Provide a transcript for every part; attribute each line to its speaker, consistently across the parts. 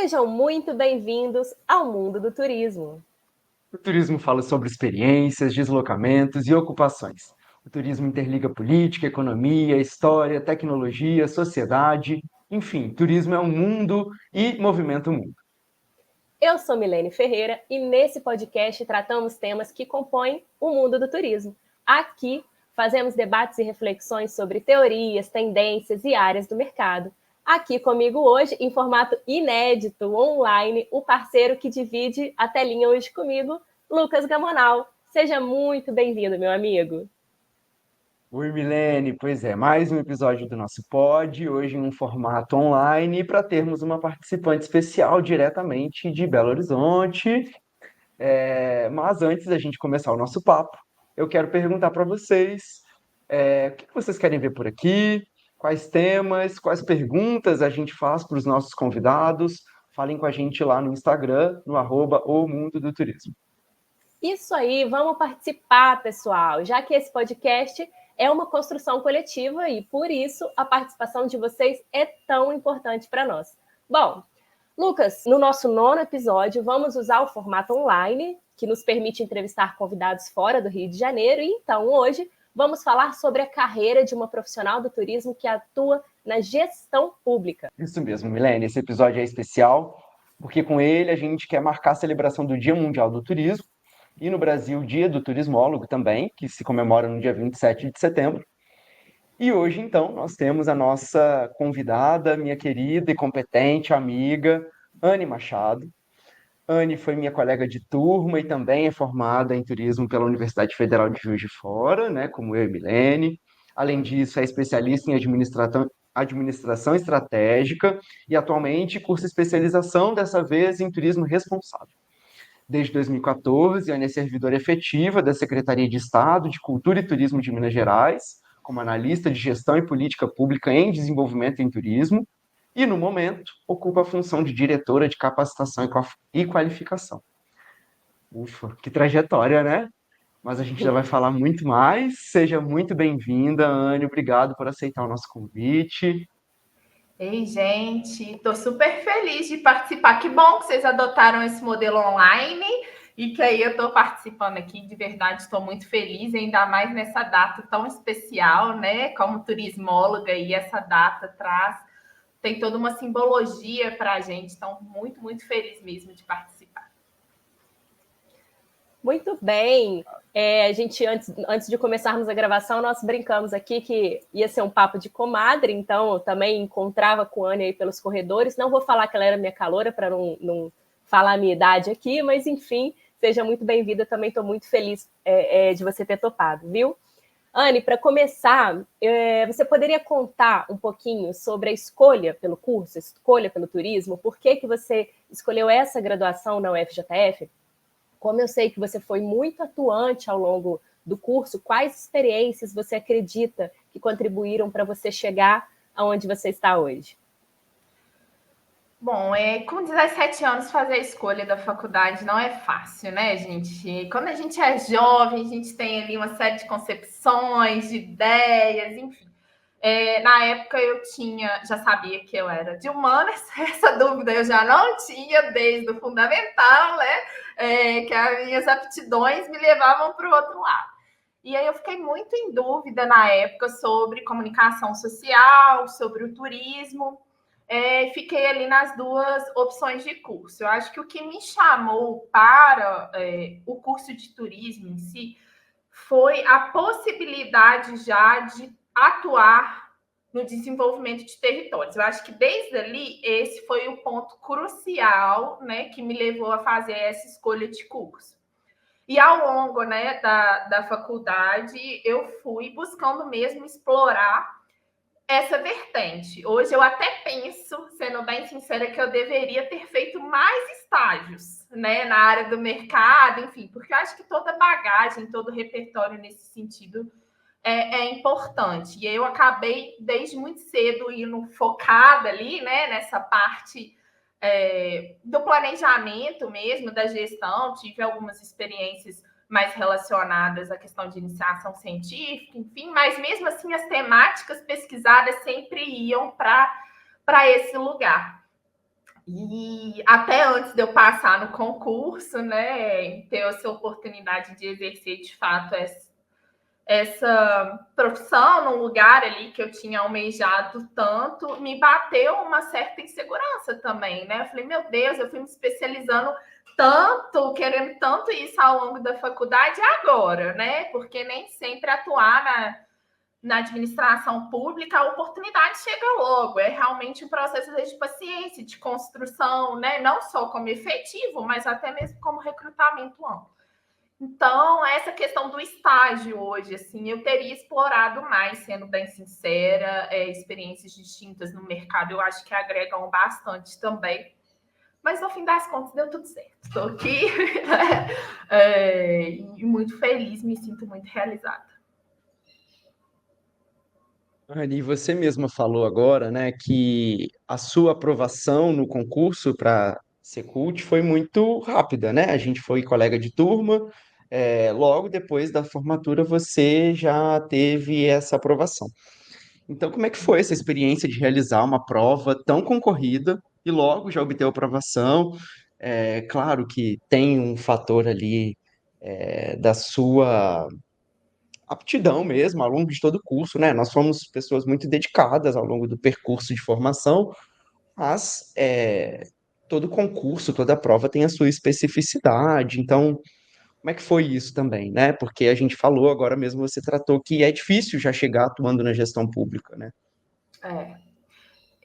Speaker 1: Sejam muito bem-vindos ao mundo do turismo.
Speaker 2: O turismo fala sobre experiências, deslocamentos e ocupações. O turismo interliga política, economia, história, tecnologia, sociedade. Enfim, turismo é um mundo e movimenta o mundo.
Speaker 1: Eu sou Milene Ferreira e nesse podcast tratamos temas que compõem o mundo do turismo. Aqui fazemos debates e reflexões sobre teorias, tendências e áreas do mercado. Aqui comigo hoje, em formato inédito, online, o parceiro que divide a telinha hoje comigo, Lucas Gamonal. Seja muito bem-vindo, meu amigo.
Speaker 2: Oi, Milene, pois é, mais um episódio do nosso pod, hoje em um formato online, para termos uma participante especial diretamente de Belo Horizonte. Mas antes da gente começar o nosso papo, eu quero perguntar para vocês, o que vocês querem ver por aqui, quais temas, quais perguntas a gente faz para os nossos convidados. Falem com a gente lá no Instagram, no @o Mundo do Turismo.
Speaker 1: Isso aí, vamos participar, pessoal, já que esse podcast é uma construção coletiva e, por isso, a participação de vocês é tão importante para nós. Bom, Lucas, no nosso 9º episódio, vamos usar o formato online, que nos permite entrevistar convidados fora do Rio de Janeiro, e então, hoje, vamos falar sobre a carreira de uma profissional do turismo que atua na gestão pública.
Speaker 2: Isso mesmo, Milene, esse episódio é especial, porque com ele a gente quer marcar a celebração do Dia Mundial do Turismo, e no Brasil, Dia do Turismólogo também, que se comemora no dia 27 de setembro. E hoje, então, nós temos a nossa convidada, minha querida e competente amiga, Anne Machado. Anne foi minha colega de turma e também é formada em turismo pela Universidade Federal de Juiz de Fora, né, como eu e Milene. Além disso, é especialista em administração estratégica e atualmente cursa especialização, dessa vez em turismo responsável. Desde 2014, a Anne é servidora efetiva da Secretaria de Estado de Cultura e Turismo de Minas Gerais, como analista de gestão e política pública em desenvolvimento em turismo, e, no momento, ocupa a função de diretora de capacitação e qualificação. Ufa, que trajetória, né? Mas a gente já vai falar muito mais. Seja muito bem-vinda, Anne. Obrigado por aceitar o nosso convite.
Speaker 3: Ei, gente, estou super feliz de participar. Que bom que vocês adotaram esse modelo online e que aí eu estou participando aqui. De verdade, estou muito feliz, ainda mais nessa data tão especial, né? Como turismóloga, e essa data tem toda uma simbologia para a gente. Então, muito, muito feliz mesmo de participar.
Speaker 1: Muito bem. A gente, antes de começarmos a gravação, nós brincamos aqui que ia ser um papo de comadre, então eu também encontrava com a Anne aí pelos corredores. Não vou falar que ela era minha caloura para não falar a minha idade aqui, mas enfim, seja muito bem-vinda. Também estou muito feliz de você ter topado, viu? Anne, para começar, você poderia contar um pouquinho sobre a escolha pelo curso, a escolha pelo turismo? Por que você escolheu essa graduação na UFJF? Como eu sei que você foi muito atuante ao longo do curso, quais experiências você acredita que contribuíram para você chegar aonde você está hoje?
Speaker 3: Bom, com 17 anos fazer a escolha da faculdade não é fácil, né, gente? Quando a gente é jovem, a gente tem ali uma série de concepções, de ideias, enfim. Na época eu já sabia que eu era de humanas, essa dúvida eu já não tinha desde o fundamental, né? Que as minhas aptidões me levavam para o outro lado. E aí eu fiquei muito em dúvida na época sobre comunicação social, sobre o turismo. Fiquei ali nas duas opções de curso. Eu acho que o que me chamou para o curso de turismo em si foi a possibilidade já de atuar no desenvolvimento de territórios. Eu acho que desde ali esse foi o ponto crucial, né, que me levou a fazer essa escolha de curso. E ao longo, né, da faculdade, eu fui buscando mesmo explorar essa vertente. Hoje eu até penso, sendo bem sincera, que eu deveria ter feito mais estágios, né, na área do mercado, enfim, porque eu acho que toda bagagem, todo repertório nesse sentido é importante. E eu acabei, desde muito cedo, indo focada ali, né, nessa parte do planejamento mesmo, da gestão. Tive algumas experiências mais relacionadas à questão de iniciação científica, enfim, mas mesmo assim as temáticas pesquisadas sempre iam para esse lugar. E até antes de eu passar no concurso, né, ter essa oportunidade de exercer de fato essa profissão num lugar ali que eu tinha almejado tanto, me bateu uma certa insegurança também, né? Eu falei, meu Deus, eu fui me especializando tanto, querendo tanto isso ao longo da faculdade agora, né? Porque nem sempre atuar na administração pública, a oportunidade chega logo. É realmente um processo de paciência, de construção, né? Não só como efetivo, mas até mesmo como recrutamento amplo. Então, essa questão do estágio hoje, assim, eu teria explorado mais, sendo bem sincera, experiências distintas no mercado, eu acho que agregam bastante também. Mas, no fim das contas, deu tudo certo. Estou aqui e muito feliz, me sinto muito realizada.
Speaker 2: Anny, você mesma falou agora, né, que a sua aprovação no concurso para Secult foi muito rápida, né? A gente foi colega de turma, logo depois da formatura você já teve essa aprovação. Então, como é que foi essa experiência de realizar uma prova tão concorrida e logo já obter a aprovação? É claro que tem um fator ali, da sua aptidão mesmo, ao longo de todo o curso, né? Nós fomos pessoas muito dedicadas ao longo do percurso de formação, mas todo concurso, toda prova tem a sua especificidade. Então, como é que foi isso também, né? Porque a gente falou, agora mesmo você tratou que é difícil já chegar atuando na gestão pública, né?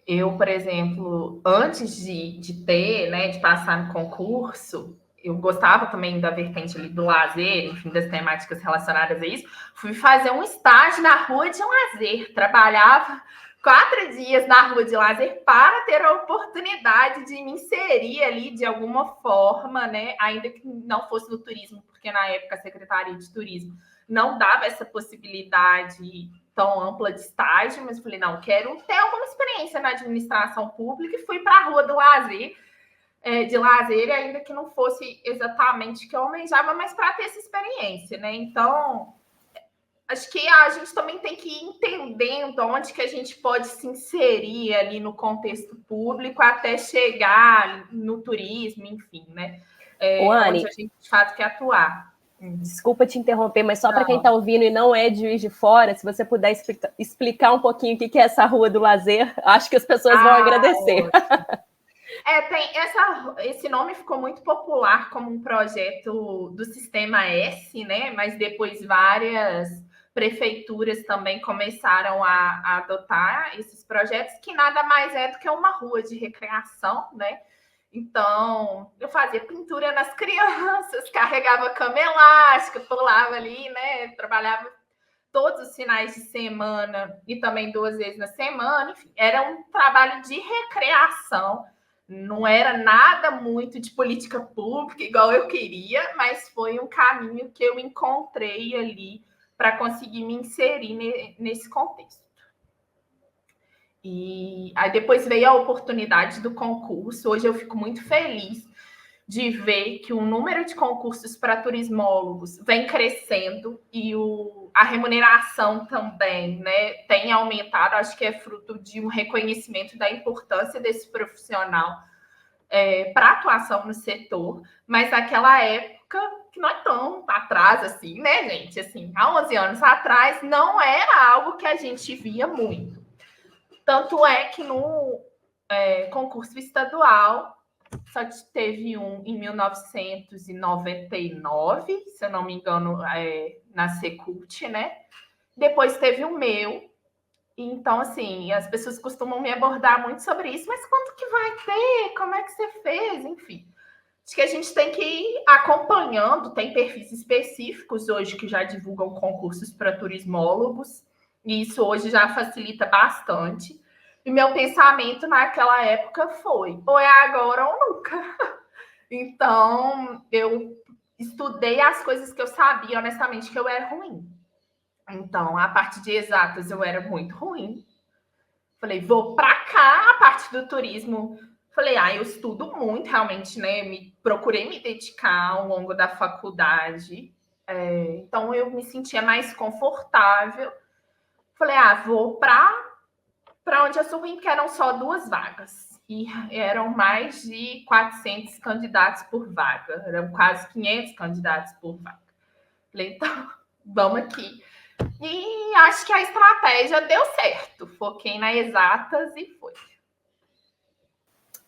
Speaker 3: Eu, por exemplo, antes de ter, né, de passar no concurso, eu gostava também da vertente ali do lazer, enfim, das temáticas relacionadas a isso. Fui fazer um estágio na rua de lazer, trabalhava 4 dias na rua de lazer para ter a oportunidade de me inserir ali de alguma forma, né, ainda que não fosse no turismo, porque na época a Secretaria de Turismo não dava essa possibilidade tão ampla de estágio, mas falei, não, quero ter alguma experiência na administração pública e fui para a rua do lazer, de lazer, ainda que não fosse exatamente o que eu almejava, mas para ter essa experiência, né? Então, acho que a gente também tem que ir entendendo onde que a gente pode se inserir ali no contexto público até chegar no turismo, enfim, né? Onde a gente, de fato, quer atuar.
Speaker 1: Desculpa te interromper, mas só para quem está ouvindo e não é de Juiz de Fora, se você puder explicar um pouquinho o que é essa Rua do Lazer, acho que as pessoas vão agradecer.
Speaker 3: Esse nome ficou muito popular como um projeto do Sistema S, né? Mas depois várias prefeituras também começaram a adotar esses projetos, que nada mais é do que uma rua de recreação, né? Então, eu fazia pintura nas crianças, carregava cama elástica, pulava ali, né? Trabalhava todos os finais de semana e também 2 vezes na semana. Enfim, era um trabalho de recreação. Não era nada muito de política pública, igual eu queria, mas foi um caminho que eu encontrei ali para conseguir me inserir nesse contexto. E aí depois veio a oportunidade do concurso. Hoje eu fico muito feliz de ver que o número de concursos para turismólogos vem crescendo e a remuneração também, né, tem aumentado. Acho que é fruto de um reconhecimento da importância desse profissional para atuação no setor, mas naquela época, que não é tão atrás assim, né, gente? Assim, há 11 anos atrás, não era algo que a gente via muito. Tanto é que no concurso estadual só teve um em 1999, se eu não me engano, na Secult, né? Depois teve o meu. Então, assim, as pessoas costumam me abordar muito sobre isso, mas quando que vai ter? Como é que você fez? Enfim, acho que a gente tem que ir acompanhando, tem perfis específicos hoje que já divulgam concursos para turismólogos, e isso hoje já facilita bastante. E meu pensamento naquela época foi, ou é agora ou nunca. Então, eu estudei as coisas que eu sabia, honestamente, que eu era ruim. Então, a parte de exatas eu era muito ruim. Falei, vou para cá, a parte do turismo. Falei, eu estudo muito, realmente, né? Procurei me dedicar ao longo da faculdade. Então, eu me sentia mais confortável. Falei, vou para onde eu sou ruim, porque eram só 2 vagas. e eram mais de 400 candidatos por vaga, eram quase 500 candidatos por vaga. Falei, então, vamos aqui. E acho que a estratégia deu certo, foquei nas exatas e foi.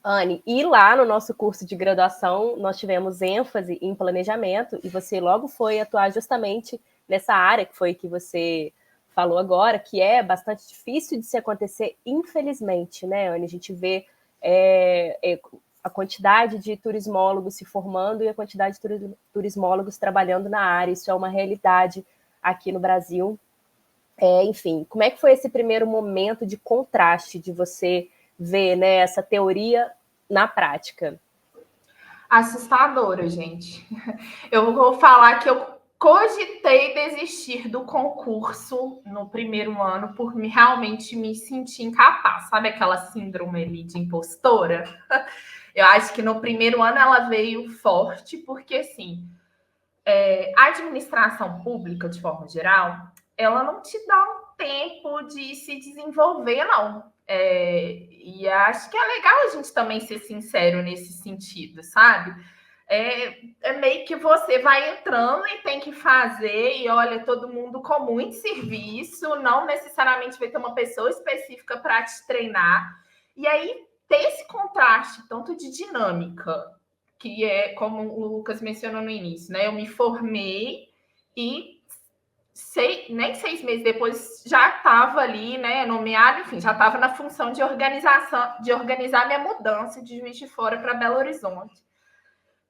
Speaker 1: Anne, e lá no nosso curso de graduação, nós tivemos ênfase em planejamento, e você logo foi atuar justamente nessa área que foi que você falou agora, que é bastante difícil de se acontecer, infelizmente, né, Anne? A gente vê a quantidade de turismólogos se formando e a quantidade de turismólogos trabalhando na área. Isso é uma realidade aqui no Brasil. Enfim, como é que foi esse primeiro momento de contraste de você ver, né, essa teoria na prática?
Speaker 3: Assustadora, gente. Eu vou falar que eu cogitei desistir do concurso no primeiro ano por realmente me sentir incapaz. Sabe aquela síndrome ali de impostora? Eu acho que no primeiro ano ela veio forte, porque assim, a administração pública, de forma geral, ela não te dá um tempo de se desenvolver, não. E acho que é legal a gente também ser sincero nesse sentido, sabe? É meio que você vai entrando e tem que fazer, e olha, todo mundo com muito serviço, não necessariamente vai ter uma pessoa específica para te treinar. E aí ter esse contraste, tanto de dinâmica, que é como o Lucas mencionou no início, né? Eu me formei e nem 6 meses depois já estava ali, né, nomeado, enfim, já estava na função de organização, de organizar minha mudança de Juiz de Fora para Belo Horizonte.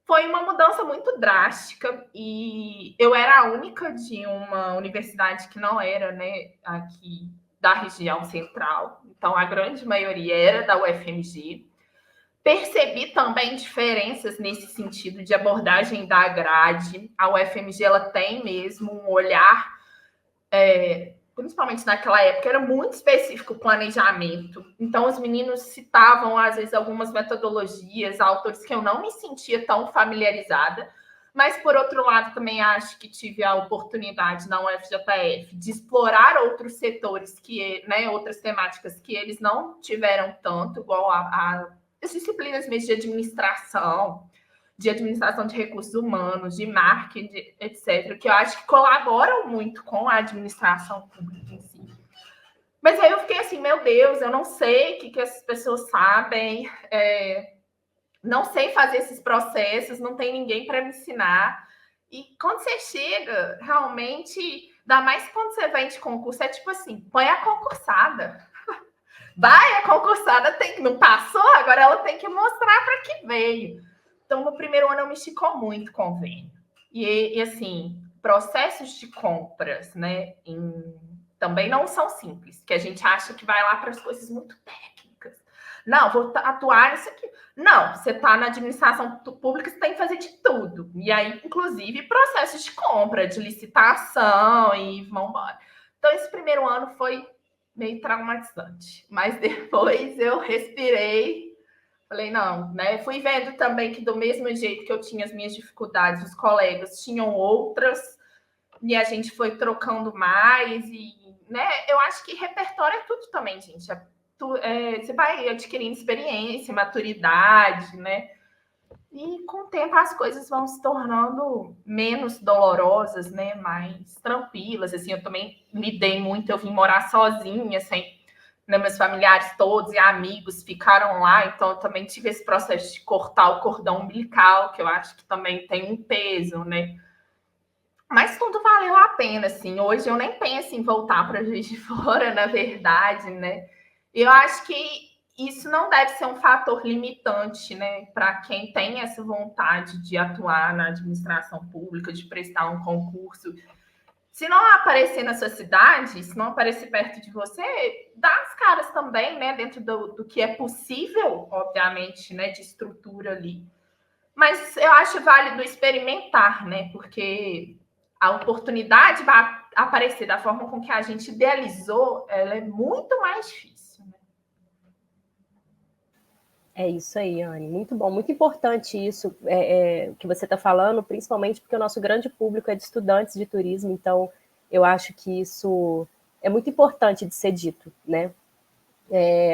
Speaker 3: Foi uma mudança muito drástica e eu era a única de uma universidade que não era, né, aqui da região central, então a grande maioria era da UFMG. Percebi também diferenças nesse sentido de abordagem da grade. A UFMG ela tem mesmo um olhar, principalmente naquela época, era muito específico o planejamento. Então, os meninos citavam, às vezes, algumas metodologias, autores que eu não me sentia tão familiarizada. Mas, por outro lado, também acho que tive a oportunidade na UFJF de explorar outros setores, né, outras temáticas que eles não tiveram tanto, igual as disciplinas mesmo de administração de recursos humanos, de marketing, etc., que eu acho que colaboram muito com a administração pública em si. Mas aí eu fiquei assim, meu Deus, eu não sei o que essas pessoas sabem, não sei fazer esses processos, não tem ninguém para me ensinar. E quando você chega, realmente, ainda mais quando você vem de concurso, é tipo assim, põe a concursada. Vai, a concursada não passou, agora ela tem que mostrar para que veio. Então, no primeiro ano, eu me esticou muito convênio. E assim, processos de compras, né, também não são simples, que a gente acha que vai lá para as coisas muito técnicas. Não, vou atuar nisso aqui. Não, você está na administração pública, você tem que fazer de tudo. E aí, inclusive, processos de compra, de licitação e vamos embora. Então, esse primeiro ano foi meio traumatizante. Mas depois eu respirei, falei, não, né? Fui vendo também que do mesmo jeito que eu tinha as minhas dificuldades, os colegas tinham outras, e a gente foi trocando mais, e, né? Eu acho que repertório é tudo também, gente. Você vai adquirindo experiência, maturidade, né? E com o tempo as coisas vão se tornando menos dolorosas, né? Mais tranquilas. Assim, eu também lidei muito, eu vim morar sozinha, sem, né, meus familiares todos e amigos ficaram lá, então eu também tive esse processo de cortar o cordão umbilical, que eu acho que também tem um peso, né? Mas tudo valeu a pena, assim. Hoje eu nem penso em voltar para Juiz de Fora, na verdade, né? Eu acho que isso não deve ser um fator limitante, né, para quem tem essa vontade de atuar na administração pública, de prestar um concurso. Se não aparecer na sua cidade, se não aparecer perto de você, dá as caras também, né, dentro do que é possível, obviamente, né, de estrutura ali. Mas eu acho válido experimentar, né, porque a oportunidade vai aparecer da forma com que a gente idealizou, ela é muito mais difícil.
Speaker 1: É isso aí, Anne. Muito bom, muito importante isso que você está falando, principalmente porque o nosso grande público é de estudantes de turismo, então eu acho que isso é muito importante de ser dito, né?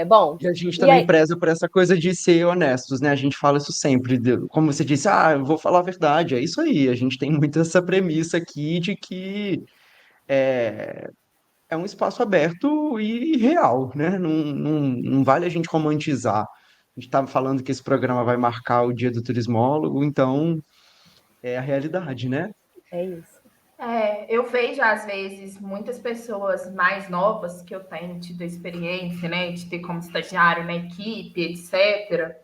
Speaker 1: Bom,
Speaker 2: E a gente
Speaker 1: e
Speaker 2: também
Speaker 1: aí,
Speaker 2: preza por essa coisa de ser honestos, né? A gente fala isso sempre. Como você disse, eu vou falar a verdade. É isso aí. A gente tem muito essa premissa aqui de que é, é um espaço aberto e real, né? Não vale a gente romantizar. A gente estava falando que esse programa vai marcar o Dia do Turismólogo, então é a realidade, né?
Speaker 1: é isso.
Speaker 3: Eu vejo, às vezes, muitas pessoas mais novas que eu tenho tido experiência, né, de ter como estagiário na equipe, etc.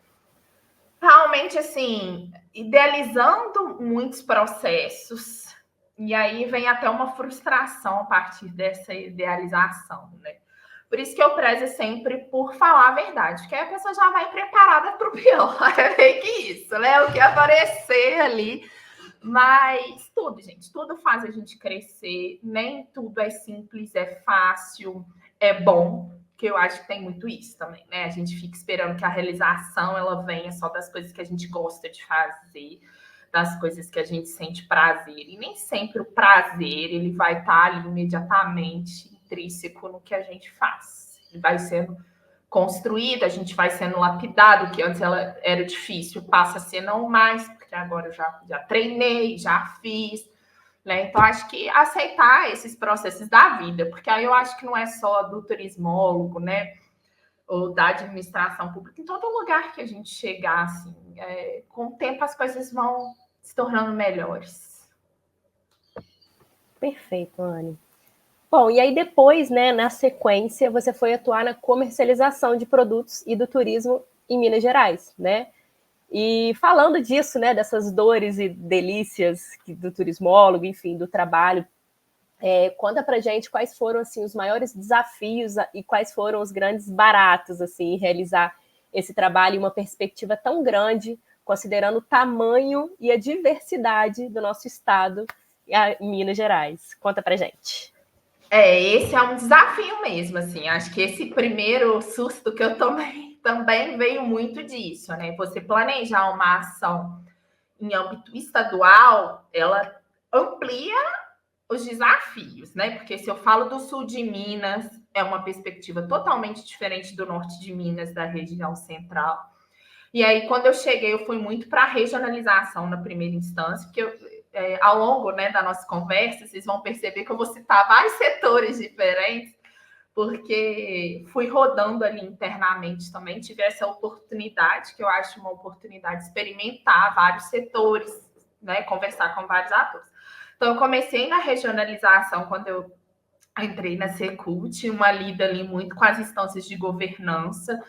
Speaker 3: Realmente, assim, idealizando muitos processos, e aí vem até uma frustração a partir dessa idealização, né? Por isso que eu prezo sempre por falar a verdade, porque aí a pessoa já vai preparada para o pior. É meio que isso, né? O que aparecer ali. Mas tudo, gente, tudo faz a gente crescer. Nem tudo é simples, é fácil, é bom, que eu acho que tem muito isso também, né? A gente fica esperando que a realização ela venha só das coisas que a gente gosta de fazer, das coisas que a gente sente prazer. E nem sempre o prazer ele vai estar ali imediatamente intrínseco no que a gente faz. Ele vai sendo construído, a gente vai sendo lapidado, o que antes ela era difícil, passa a ser não mais, porque agora eu já treinei, já fiz, né? Então, acho que aceitar esses processos da vida, porque aí eu acho que não é só do turismólogo, né? Ou da administração pública, em todo lugar que a gente chegar, assim, com o tempo as coisas vão se tornando melhores.
Speaker 1: Perfeito, Anne. Bom, e aí depois, né, na sequência, você foi atuar na comercialização de produtos e do turismo em Minas Gerais, né? E falando disso, né, dessas dores e delícias do turismólogo, enfim, do trabalho, conta pra gente quais foram, assim, os maiores desafios e quais foram os grandes baratos, assim, em realizar esse trabalho em uma perspectiva tão grande, considerando o tamanho e a diversidade do nosso estado em Minas Gerais. Conta pra gente.
Speaker 3: Esse é um desafio mesmo, assim. Acho que esse primeiro susto que eu tomei também veio muito disso, né? Você planejar uma ação em âmbito estadual, ela amplia os desafios, né? Porque se eu falo do sul de Minas, é uma perspectiva totalmente diferente do norte de Minas, da região central. E aí, quando eu cheguei, eu fui muito para a regionalização na primeira instância, porque ao longo, né, da nossa conversa, vocês vão perceber que eu vou citar vários setores diferentes, porque fui rodando ali internamente também, tive essa oportunidade, que eu acho uma oportunidade de experimentar vários setores, né, conversar com vários atores. Então, eu comecei na regionalização quando eu entrei na Secult, uma lida ali muito com as instâncias de governança,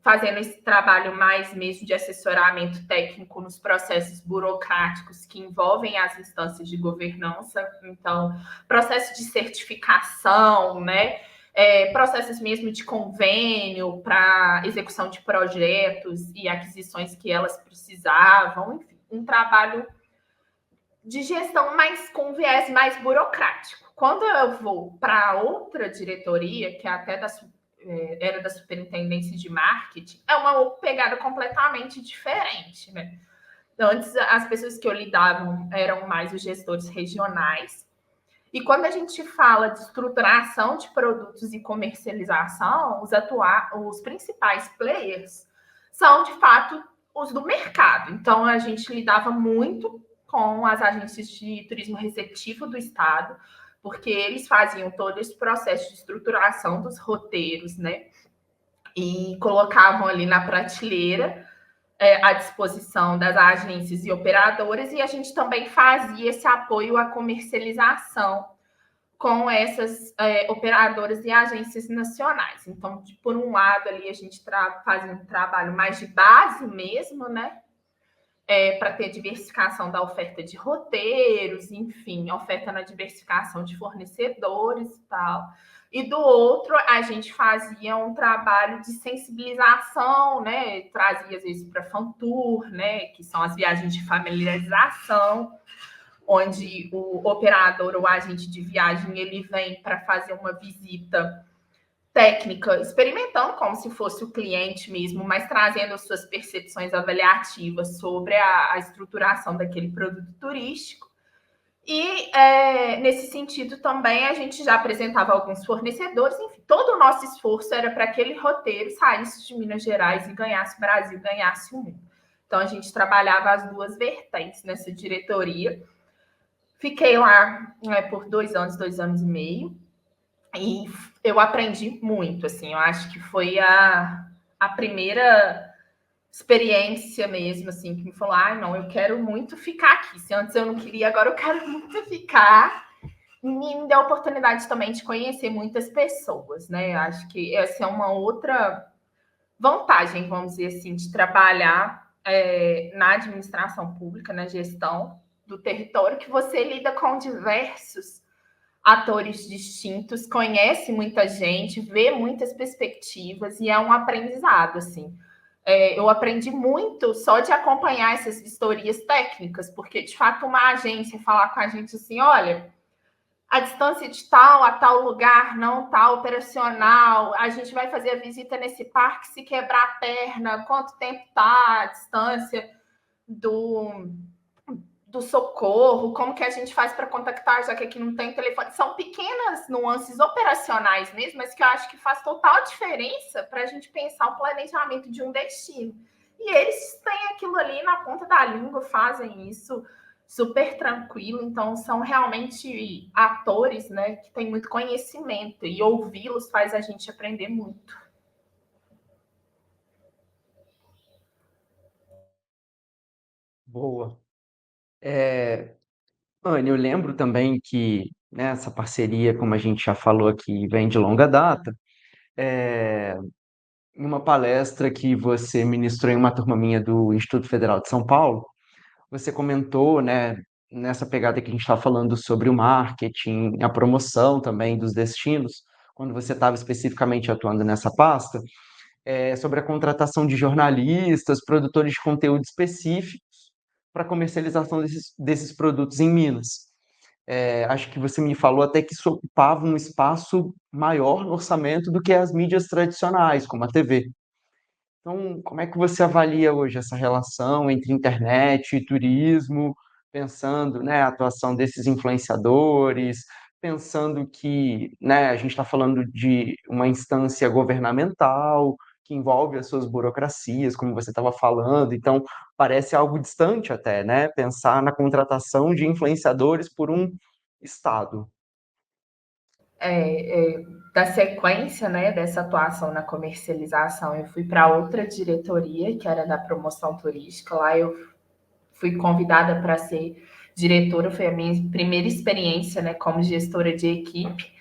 Speaker 3: fazendo esse trabalho mais mesmo de assessoramento técnico nos processos burocráticos que envolvem as instâncias de governança. Então, processo de certificação, né? Processos mesmo de convênio para execução de projetos e aquisições que elas precisavam, enfim, um trabalho de gestão mais com viés mais burocrático. Quando eu vou para outra diretoria, que é até era da superintendência de marketing, é uma pegada completamente diferente, né? Antes, as pessoas que eu lidava eram mais os gestores regionais. E quando a gente fala de estruturação de produtos e comercialização, os principais players são, de fato, os do mercado. Então, a gente lidava muito com as agências de turismo receptivo do estado, porque eles faziam todo esse processo de estruturação dos roteiros, né? E colocavam ali na prateleira à disposição das agências e operadoras, e a gente também fazia esse apoio à comercialização com essas operadoras e agências nacionais. Então, por um lado, ali a gente fazia um trabalho mais de base mesmo, né? Para ter diversificação da oferta de roteiros, enfim, oferta na diversificação de fornecedores e tal. E do outro, a gente fazia um trabalho de sensibilização, né? Trazia, às vezes, para Fantour, né? Que são as viagens de familiarização, onde o operador ou agente de viagem ele vem para fazer uma visita técnica, experimentando como se fosse o cliente mesmo, mas trazendo as suas percepções avaliativas sobre a estruturação daquele produto turístico. E, nesse sentido, também a gente já apresentava alguns fornecedores, enfim, todo o nosso esforço era para aquele roteiro saísse de Minas Gerais e ganhasse o Brasil, ganhasse o mundo. Então, a gente trabalhava as duas vertentes nessa diretoria. Fiquei lá por 2 anos, 2 anos e meio, e eu aprendi muito, assim, eu acho que foi a primeira experiência mesmo, assim, que me falou, não, eu quero muito ficar aqui. Se antes eu não queria, agora eu quero muito ficar. E me deu a oportunidade também de conhecer muitas pessoas, né? Acho que essa é uma outra vantagem, vamos dizer assim, de trabalhar na administração pública, na gestão do território, que você lida com diversos atores distintos, conhece muita gente, vê muitas perspectivas e é um aprendizado, assim. Eu aprendi muito só de acompanhar essas vistorias técnicas, porque, de fato, uma agência falar com a gente assim, olha, a distância de tal a tal lugar não está operacional, a gente vai fazer a visita nesse parque, se quebrar a perna, quanto tempo está a distância do socorro, como que a gente faz para contactar, já que aqui não tem telefone. São pequenas nuances operacionais mesmo, mas que eu acho que faz total diferença para a gente pensar o planejamento de um destino. E eles têm aquilo ali na ponta da língua, fazem isso super tranquilo, então são realmente atores, né, que têm muito conhecimento, e ouvi-los faz a gente aprender muito.
Speaker 2: Boa. Anne, eu lembro também que né, essa parceria, como a gente já falou aqui, vem de longa data. Em uma palestra que você ministrou em uma turma minha do Instituto Federal de São Paulo, você comentou, né, nessa pegada que a gente está falando sobre o marketing, a promoção também dos destinos, quando você estava especificamente atuando nessa pasta, sobre a contratação de jornalistas, produtores de conteúdo específicos para comercialização desses produtos em Minas. Acho que você me falou até que isso ocupava um espaço maior no orçamento do que as mídias tradicionais, como a TV. Então, como é que você avalia hoje essa relação entre internet e turismo, pensando, né, a atuação desses influenciadores, pensando que, né, a gente está falando de uma instância governamental que envolve as suas burocracias, como você estava falando, então parece algo distante até, né, pensar na contratação de influenciadores por um estado.
Speaker 3: Da sequência, né, dessa atuação na comercialização, eu fui para outra diretoria, que era da promoção turística. Lá eu fui convidada para ser diretora, foi a minha primeira experiência, né, como gestora de equipe,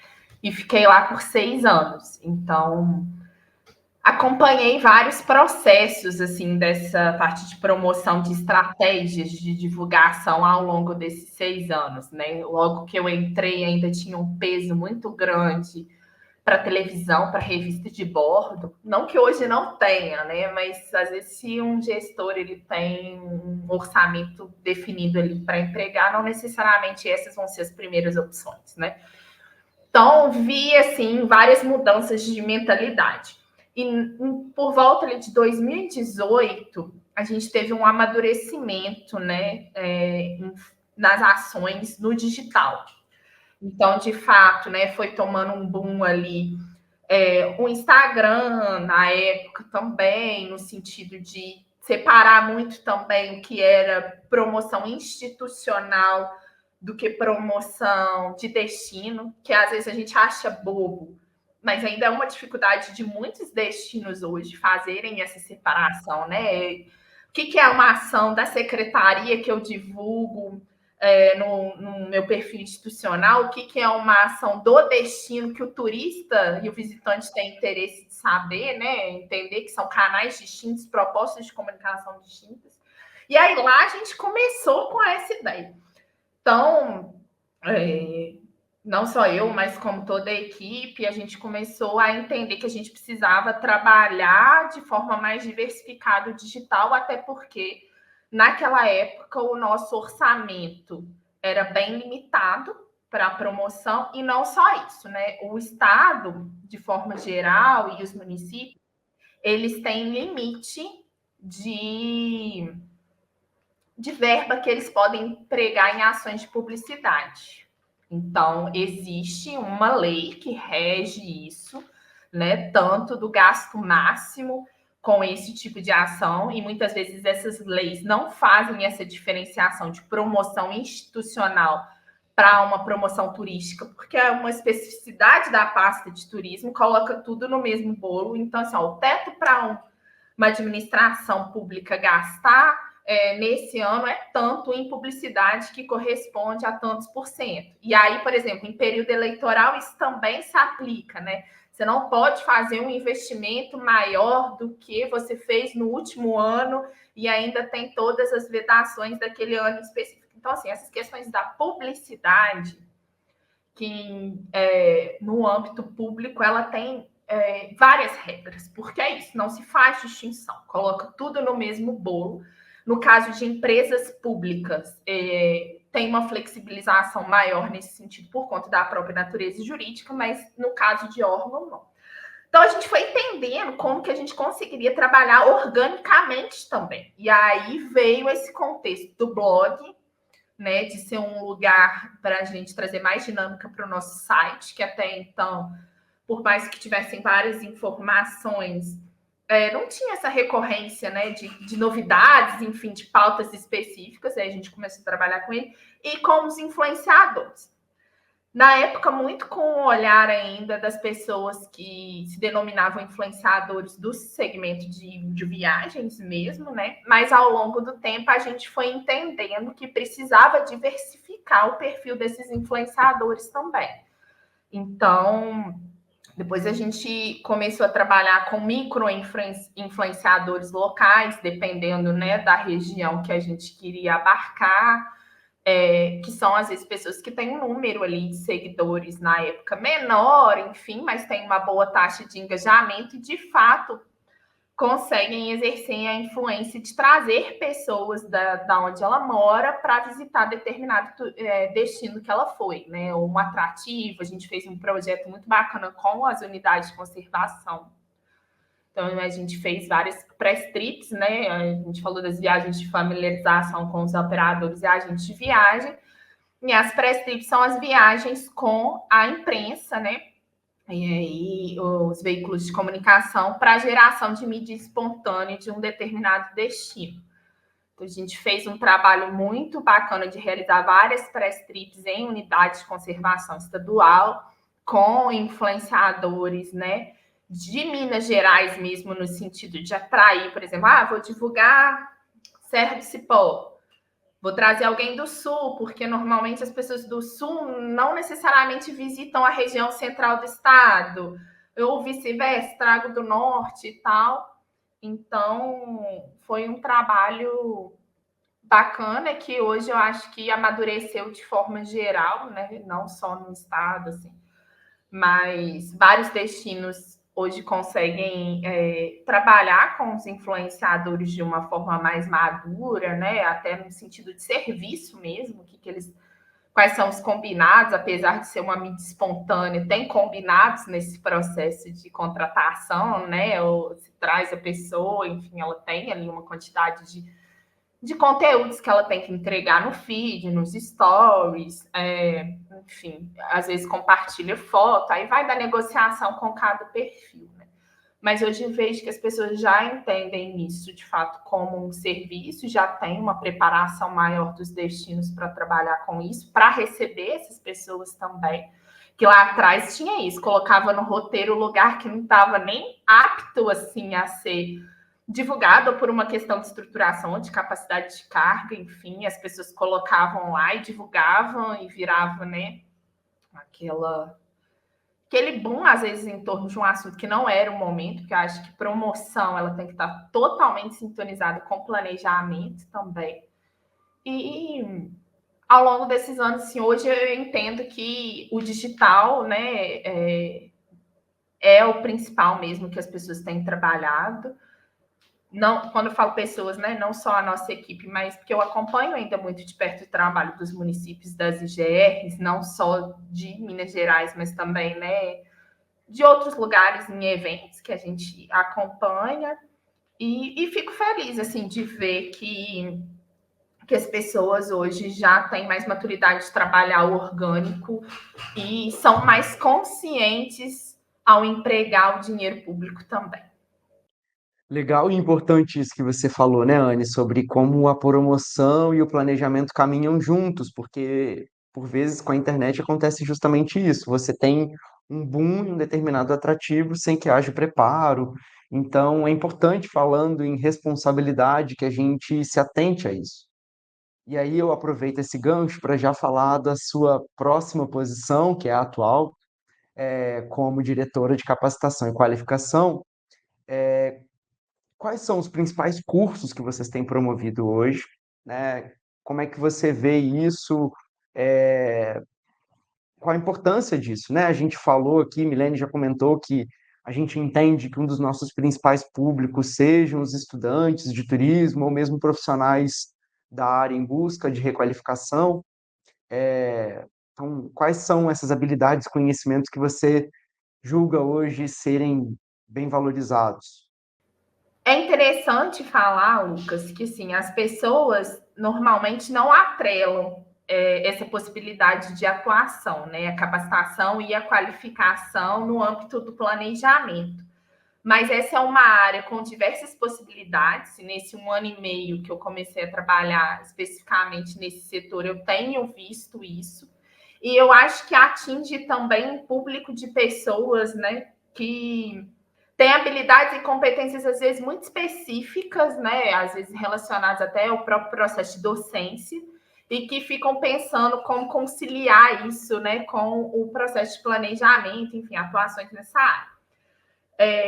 Speaker 3: e fiquei lá por 6 anos. Então, acompanhei vários processos assim dessa parte de promoção de estratégias de divulgação ao longo desses 6 anos, né? Logo que eu entrei, ainda tinha um peso muito grande para televisão, para revista de bordo. Não que hoje não tenha, né? Mas às vezes se um gestor ele tem um orçamento definido ali para empregar, não necessariamente essas vão ser as primeiras opções, né? Então vi assim várias mudanças de mentalidade. E por volta ali de 2018, a gente teve um amadurecimento, né, nas ações no digital. Então, de fato, né, foi tomando um boom ali o Instagram na época também, no sentido de separar muito também o que era promoção institucional do que promoção de destino, que às vezes a gente acha bobo, mas ainda é uma dificuldade de muitos destinos hoje fazerem essa separação, né? O que é uma ação da secretaria que eu divulgo no meu perfil institucional, o que é uma ação do destino que o turista e o visitante têm interesse de saber, né? Entender que são canais distintos, propostas de comunicação distintas. E aí lá a gente começou com essa ideia. Então, não só eu, mas como toda a equipe, a gente começou a entender que a gente precisava trabalhar de forma mais diversificada o digital, até porque naquela época o nosso orçamento era bem limitado para a promoção, e não só isso, né? O Estado, de forma geral, e os municípios, eles têm limite de de verba que eles podem empregar em ações de publicidade. Então, existe uma lei que rege isso, né? Tanto do gasto máximo com esse tipo de ação, e muitas vezes essas leis não fazem essa diferenciação de promoção institucional para uma promoção turística, porque é uma especificidade da pasta de turismo, coloca tudo no mesmo bolo. Então, assim, ó, o teto para uma administração pública gastar nesse ano é tanto em publicidade, que corresponde a tantos por cento. E aí, por exemplo, em período eleitoral, isso também se aplica, né? Você não pode fazer um investimento maior do que você fez no último ano e ainda tem todas as vedações daquele ano específico. Então, assim, essas questões da publicidade, que no âmbito público, ela tem várias regras, porque é isso, não se faz distinção, coloca tudo no mesmo bolo. No caso de empresas públicas, tem uma flexibilização maior nesse sentido por conta da própria natureza jurídica, mas no caso de órgão, não. Então, a gente foi entendendo como que a gente conseguiria trabalhar organicamente também. E aí veio esse contexto do blog, né, de ser um lugar para a gente trazer mais dinâmica para o nosso site, que até então, por mais que tivessem várias informações, não tinha essa recorrência, né, de novidades, enfim, de pautas específicas. Aí a gente começou a trabalhar com ele e com os influenciadores. Na época, muito com o olhar ainda das pessoas que se denominavam influenciadores do segmento de viagens mesmo, né? Mas ao longo do tempo a gente foi entendendo que precisava diversificar o perfil desses influenciadores também. Então, depois a gente começou a trabalhar com micro-influenciadores locais, dependendo, né, da região que a gente queria abarcar. Que são, às vezes, pessoas que têm um número ali de seguidores na época menor, enfim, mas tem uma boa taxa de engajamento e, de fato, conseguem exercer a influência de trazer pessoas da onde ela mora para visitar determinado destino que ela foi, né? Ou um atrativo. A gente fez um projeto muito bacana com as unidades de conservação. Então, a gente fez várias press trips, né? A gente falou das viagens de familiarização com os operadores e agentes de viagem. E as press trips são as viagens com a imprensa, né? E aí, os veículos de comunicação para a geração de mídia espontânea de um determinado destino. Então, a gente fez um trabalho muito bacana de realizar várias press trips em unidades de conservação estadual, com influenciadores, né? De Minas Gerais mesmo, no sentido de atrair, por exemplo, vou divulgar Serra do Cipó, vou trazer alguém do Sul, porque normalmente as pessoas do Sul não necessariamente visitam a região central do estado, ou vice-versa, trago do Norte e tal. Então, foi um trabalho bacana que hoje eu acho que amadureceu de forma geral, né? Não só no estado, assim, mas vários destinos hoje conseguem trabalhar com os influenciadores de uma forma mais madura, né? Até no sentido de serviço mesmo, quais são os combinados, apesar de ser uma mídia espontânea, tem combinados nesse processo de contratação, né? Ou se traz a pessoa, enfim, ela tem ali uma quantidade de conteúdos que ela tem que entregar no feed, nos stories, enfim, às vezes compartilha foto, aí vai da negociação com cada perfil, né? Mas hoje eu vejo que as pessoas já entendem isso, de fato, como um serviço, já tem uma preparação maior dos destinos para trabalhar com isso, para receber essas pessoas também, que lá atrás tinha isso, colocava no roteiro lugar que não estava nem apto, assim, a ser divulgado por uma questão de estruturação, de capacidade de carga, enfim, as pessoas colocavam lá e divulgavam e virava, né, aquele boom, às vezes, em torno de um assunto que não era o momento, porque eu acho que promoção, ela tem que estar totalmente sintonizada com planejamento também. E ao longo desses anos, assim, hoje eu entendo que o digital, né, é o principal mesmo que as pessoas têm trabalhado. Não, quando eu falo pessoas, né, não só a nossa equipe, mas porque eu acompanho ainda muito de perto o trabalho dos municípios, das IGRs, não só de Minas Gerais, mas também, né, de outros lugares em eventos que a gente acompanha, e fico feliz, assim, de ver que que as pessoas hoje já têm mais maturidade de trabalhar o orgânico e são mais conscientes ao empregar o dinheiro público também.
Speaker 2: Legal e importante isso que você falou, né, Anne, sobre como a promoção e o planejamento caminham juntos, porque por vezes com a internet acontece justamente isso. Você tem um boom em um determinado atrativo sem que haja preparo. Então é importante, falando em responsabilidade, que a gente se atente a isso. E aí eu aproveito esse gancho para já falar da sua próxima posição, que é a atual, como diretora de capacitação e qualificação. Quais são os principais cursos que vocês têm promovido hoje, né? Como é que você vê isso? É, qual a importância disso, né? A gente falou aqui, Milene já comentou que a gente entende que um dos nossos principais públicos sejam os estudantes de turismo ou mesmo profissionais da área em busca de requalificação. Então, quais são essas habilidades, conhecimentos que você julga hoje serem bem valorizados?
Speaker 3: É interessante falar, Lucas, que assim, as pessoas normalmente não atrelam essa possibilidade de atuação, né? A capacitação e a qualificação no âmbito do planejamento. Mas essa é uma área com diversas possibilidades. E nesse 1 ano e meio que eu comecei a trabalhar especificamente nesse setor, eu tenho visto isso. E eu acho que atinge também um público de pessoas, né, que tem habilidades e competências, às vezes, muito específicas, né? Às vezes relacionadas até ao próprio processo de docência, e que ficam pensando como conciliar isso, né, com o processo de planejamento, enfim, atuações nessa área.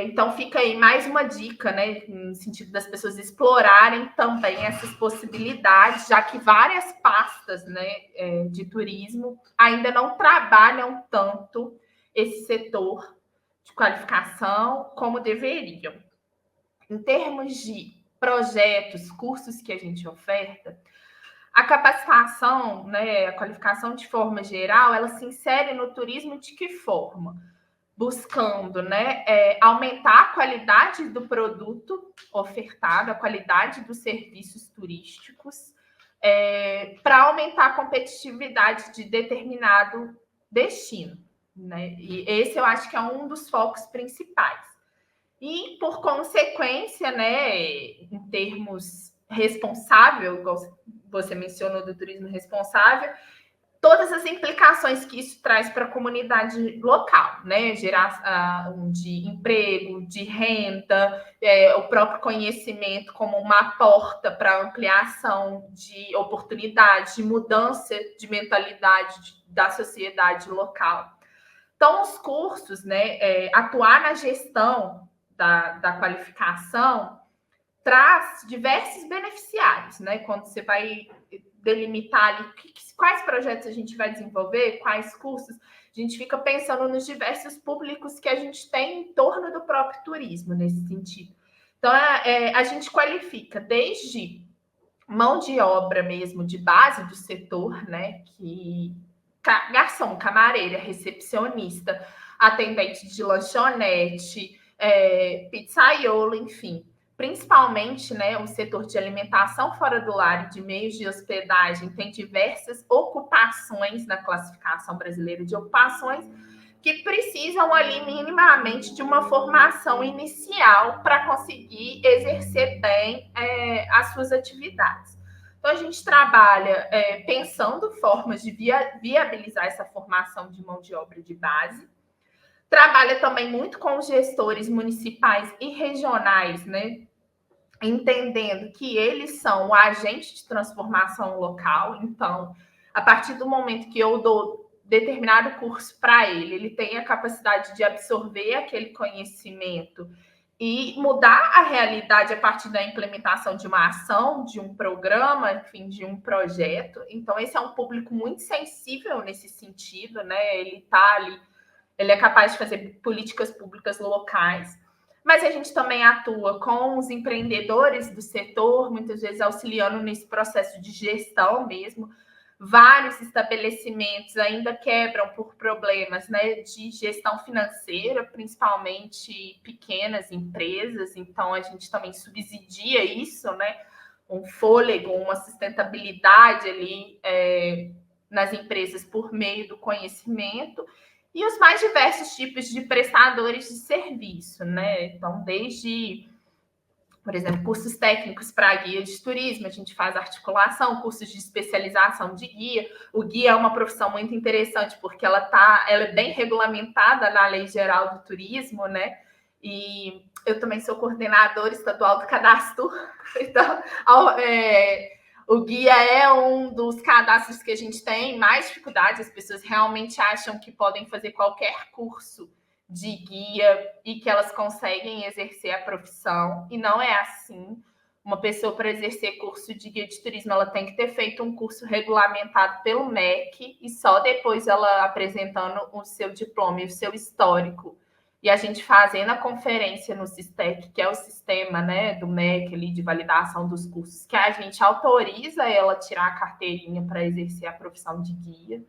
Speaker 3: Então fica aí mais uma dica, né, no sentido das pessoas explorarem também essas possibilidades, já que várias pastas, né, de turismo ainda não trabalham tanto esse setor de qualificação como deveriam. Em termos de projetos, cursos que a gente oferta, a capacitação, né, a qualificação de forma geral, ela se insere no turismo de que forma? Buscando, né, aumentar a qualidade do produto ofertado, a qualidade dos serviços turísticos, para aumentar a competitividade de determinado destino, né? E esse eu acho que é um dos focos principais. E, por consequência, né, em termos responsável, igual você mencionou do turismo responsável, todas as implicações que isso traz para a comunidade local, né? Geração de emprego, de renda, o próprio conhecimento como uma porta para ampliação de oportunidades, de mudança de mentalidade da sociedade local. Então, os cursos, né? Atuar na gestão da qualificação traz diversos beneficiários, né? Quando você vai delimitar ali quais projetos a gente vai desenvolver, quais cursos, a gente fica pensando nos diversos públicos que a gente tem em torno do próprio turismo, nesse sentido. Então, a gente qualifica desde mão de obra mesmo, de base do setor, né? Que garçom, camareira, recepcionista, atendente de lanchonete, pizzaiolo, enfim. Principalmente, né, o setor de alimentação fora do lar e de meios de hospedagem tem diversas ocupações na classificação brasileira de ocupações que precisam ali minimamente de uma formação inicial para conseguir exercer bem as suas atividades. Então, a gente trabalha pensando formas de viabilizar essa formação de mão de obra de base. Trabalha também muito com os gestores municipais e regionais, né? Entendendo que eles são o agente de transformação local. Então, a partir do momento que eu dou determinado curso para ele, ele tem a capacidade de absorver aquele conhecimento e mudar a realidade a partir da implementação de uma ação, de um programa, enfim, de um projeto. Então, esse é um público muito sensível nesse sentido, né? Ele está ali, ele é capaz de fazer políticas públicas locais. Mas a gente também atua com os empreendedores do setor, muitas vezes auxiliando nesse processo de gestão mesmo. Vários estabelecimentos ainda quebram por problemas, né, de gestão financeira, principalmente pequenas empresas, então a gente também subsidia isso, né, um fôlego, uma sustentabilidade ali nas empresas por meio do conhecimento, e os mais diversos tipos de prestadores de serviço, né? Então, desde, por exemplo, cursos técnicos para guia de turismo, a gente faz articulação, cursos de especialização de guia. O guia é uma profissão muito interessante, porque ela é bem regulamentada na Lei Geral do Turismo, né? E eu também sou coordenadora estadual do cadastro, então o guia é um dos cadastros que a gente tem mais dificuldade. As pessoas realmente acham que podem fazer qualquer curso de guia e que elas conseguem exercer a profissão, e não é assim. Uma pessoa, para exercer curso de guia de turismo, ela tem que ter feito um curso regulamentado pelo MEC, e só depois ela apresentando o seu diploma e o seu histórico, e a gente fazendo a conferência no SISTEC, que é o sistema, né, do MEC ali, de validação dos cursos, que a gente autoriza ela a tirar a carteirinha para exercer a profissão de guia.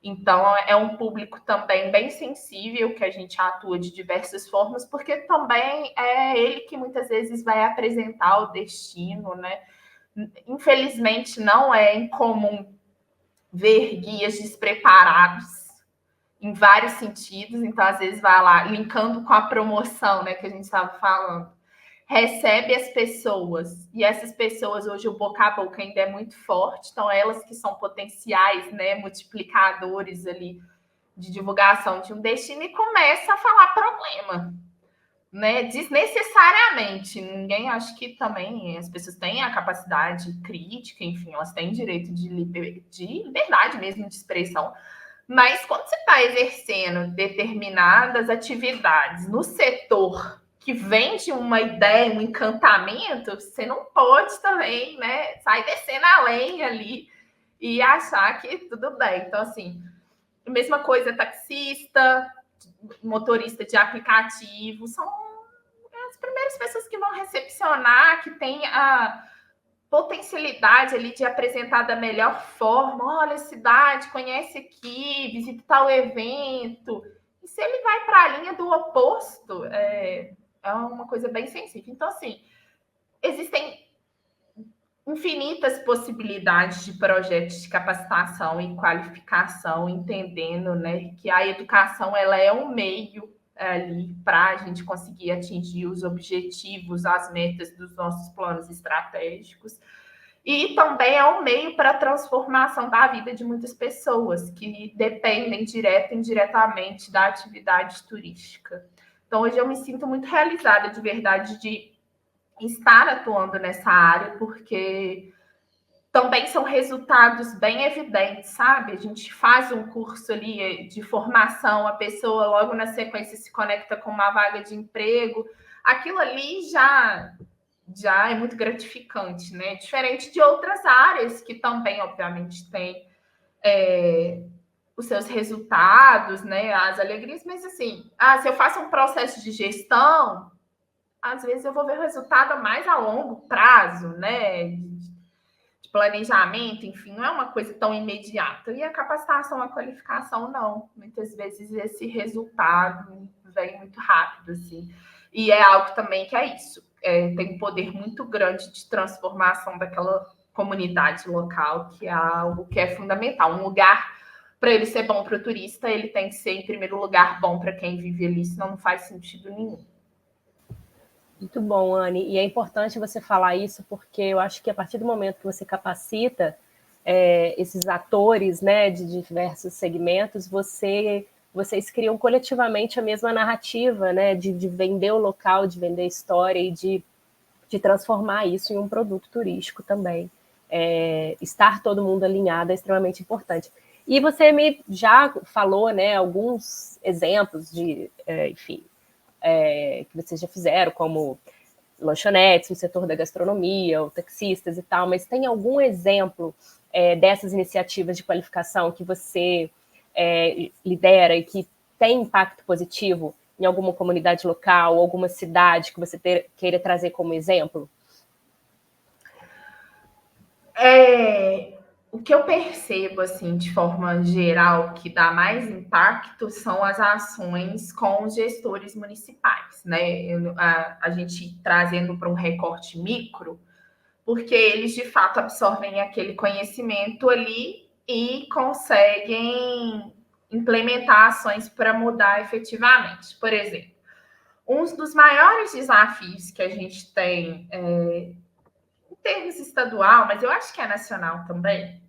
Speaker 3: Então, é um público também bem sensível, que a gente atua de diversas formas, porque também é ele que muitas vezes vai apresentar o destino, né? Infelizmente, não é incomum ver guias despreparados em vários sentidos. Então, às vezes, vai lá, linkando com a promoção, né, que a gente estava falando, recebe as pessoas, e essas pessoas, hoje, o boca a boca ainda é muito forte, então elas que são potenciais, né, multiplicadores ali de divulgação de um destino, e começa a falar problema, né, desnecessariamente. Ninguém, acho que também as pessoas têm a capacidade crítica, enfim, elas têm direito de liberdade mesmo de expressão, mas quando você está exercendo determinadas atividades no setor que vende uma ideia, um encantamento, você não pode também, né, sair descendo a lenha ali e achar que tudo bem. Então, assim, a mesma coisa, taxista, motorista de aplicativo, são as primeiras pessoas que vão recepcionar, que tem a potencialidade ali de apresentar da melhor forma. Olha a cidade, conhece aqui, visita tal evento. E se ele vai para a linha do oposto, é uma coisa bem sensível. Então, assim, existem infinitas possibilidades de projetos de capacitação e qualificação, entendendo, né, que a educação ela é um meio ali para a gente conseguir atingir os objetivos, as metas dos nossos planos estratégicos. E também é um meio para a transformação da vida de muitas pessoas que dependem direta e indiretamente da atividade turística. Então, hoje eu me sinto muito realizada, de verdade, de estar atuando nessa área, porque também são resultados bem evidentes, sabe? A gente faz um curso ali de formação, a pessoa logo na sequência se conecta com uma vaga de emprego. Aquilo ali já é muito gratificante, né? Diferente de outras áreas que também, obviamente, têm os seus resultados, né? As alegrias, mas assim, se eu faço um processo de gestão, às vezes eu vou ver o resultado mais a longo prazo, né? De planejamento, enfim, não é uma coisa tão imediata. E a capacitação, a qualificação, não. Muitas vezes esse resultado vem muito rápido, assim. E é algo também que é isso. Tem um poder muito grande de transformação daquela comunidade local, que é algo que é fundamental. Um lugar, para ele ser bom para o turista, ele tem que ser, em primeiro lugar, bom para quem vive ali, senão não faz sentido nenhum.
Speaker 1: Muito bom, Anne. E é importante você falar isso, porque eu acho que a partir do momento que você capacita esses atores, né, de diversos segmentos, vocês criam coletivamente a mesma narrativa, né, de vender o local, de vender a história e de transformar isso em um produto turístico também. Estar todo mundo alinhado é extremamente importante. E você já falou, né, alguns exemplos de, enfim, que vocês já fizeram, como lanchonetes no setor da gastronomia, ou taxistas e tal, mas tem algum exemplo dessas iniciativas de qualificação que você lidera e que tem impacto positivo em alguma comunidade local, alguma cidade que você queira trazer como exemplo?
Speaker 3: O que eu percebo, assim, de forma geral, que dá mais impacto são as ações com os gestores municipais, né? A gente trazendo para um recorte micro, porque eles, de fato, absorvem aquele conhecimento ali e conseguem implementar ações para mudar efetivamente. Por exemplo, um dos maiores desafios que a gente tem em termos estadual, mas eu acho que é nacional também,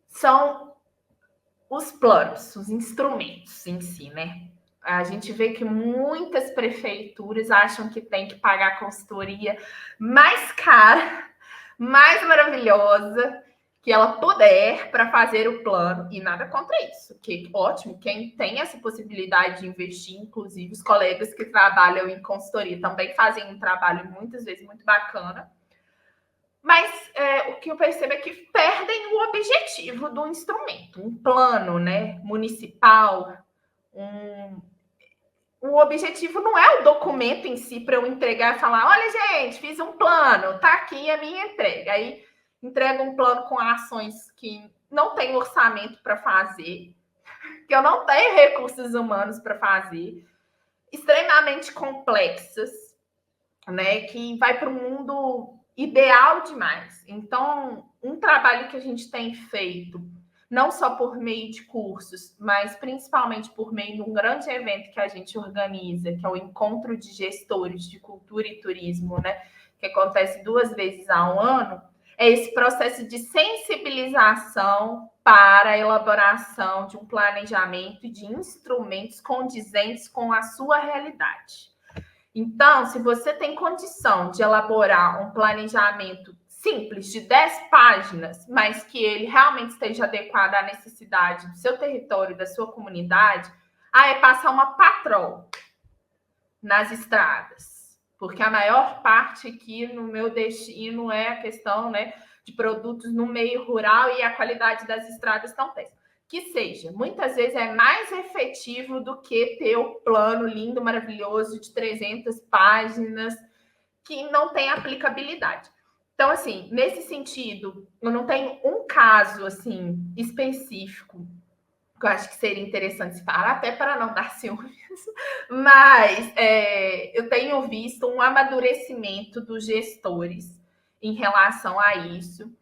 Speaker 3: são os planos, os instrumentos em si, né? A gente vê que muitas prefeituras acham que tem que pagar a consultoria mais cara, mais maravilhosa que ela puder para fazer o plano, e nada contra isso, que ótimo, quem tem essa possibilidade de investir, inclusive os colegas que trabalham em consultoria também fazem um trabalho muitas vezes muito bacana, mas o que eu percebo é que perdem o objetivo do instrumento, um plano, né, municipal, o objetivo não é o documento em si para eu entregar e falar, olha, gente, fiz um plano, tá aqui a minha entrega. Aí entrega um plano com ações que não tem orçamento para fazer, que eu não tenho recursos humanos para fazer, extremamente complexas, né, que vai para um mundo ideal demais. Então, um trabalho que a gente tem feito, não só por meio de cursos, mas principalmente por meio de um grande evento que a gente organiza, que é o Encontro de Gestores de Cultura e Turismo, né, que acontece 2 vezes ao ano, é esse processo de sensibilização para a elaboração de um planejamento de instrumentos condizentes com a sua realidade. Então, se você tem condição de elaborar um planejamento simples de 10 páginas, mas que ele realmente esteja adequado à necessidade do seu território, da sua comunidade, é passar uma patrol nas estradas. Porque a maior parte aqui no meu destino é a questão, né, de produtos no meio rural e a qualidade das estradas tão péssima. Que seja, muitas vezes é mais efetivo do que ter o plano lindo, maravilhoso de 300 páginas que não tem aplicabilidade. Então, assim, nesse sentido, eu não tenho um caso, assim, específico que eu acho que seria interessante se falar, até para não dar ciúmes, mas eu tenho visto um amadurecimento dos gestores em relação a isso.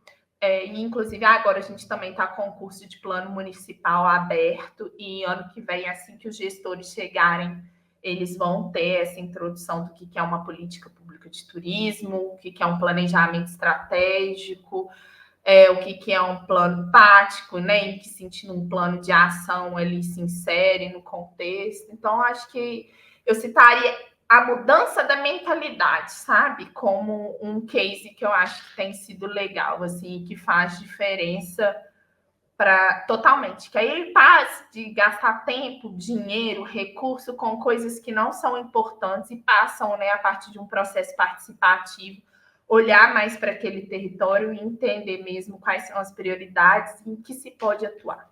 Speaker 3: E, inclusive, agora a gente também está com o concurso de plano municipal aberto, e ano que vem, assim que os gestores chegarem, eles vão ter essa introdução do que é uma política pública de turismo, o que é um planejamento estratégico, o que é um plano tático, né? Em que sentido um plano de ação ele se insere no contexto. Então, acho que eu citaria a mudança da mentalidade, sabe? Como um case que eu acho que tem sido legal, assim, que faz diferença totalmente. Que aí ele passa de gastar tempo, dinheiro, recurso com coisas que não são importantes e passam, né, a partir de um processo participativo, olhar mais para aquele território e entender mesmo quais são as prioridades e em que se pode atuar.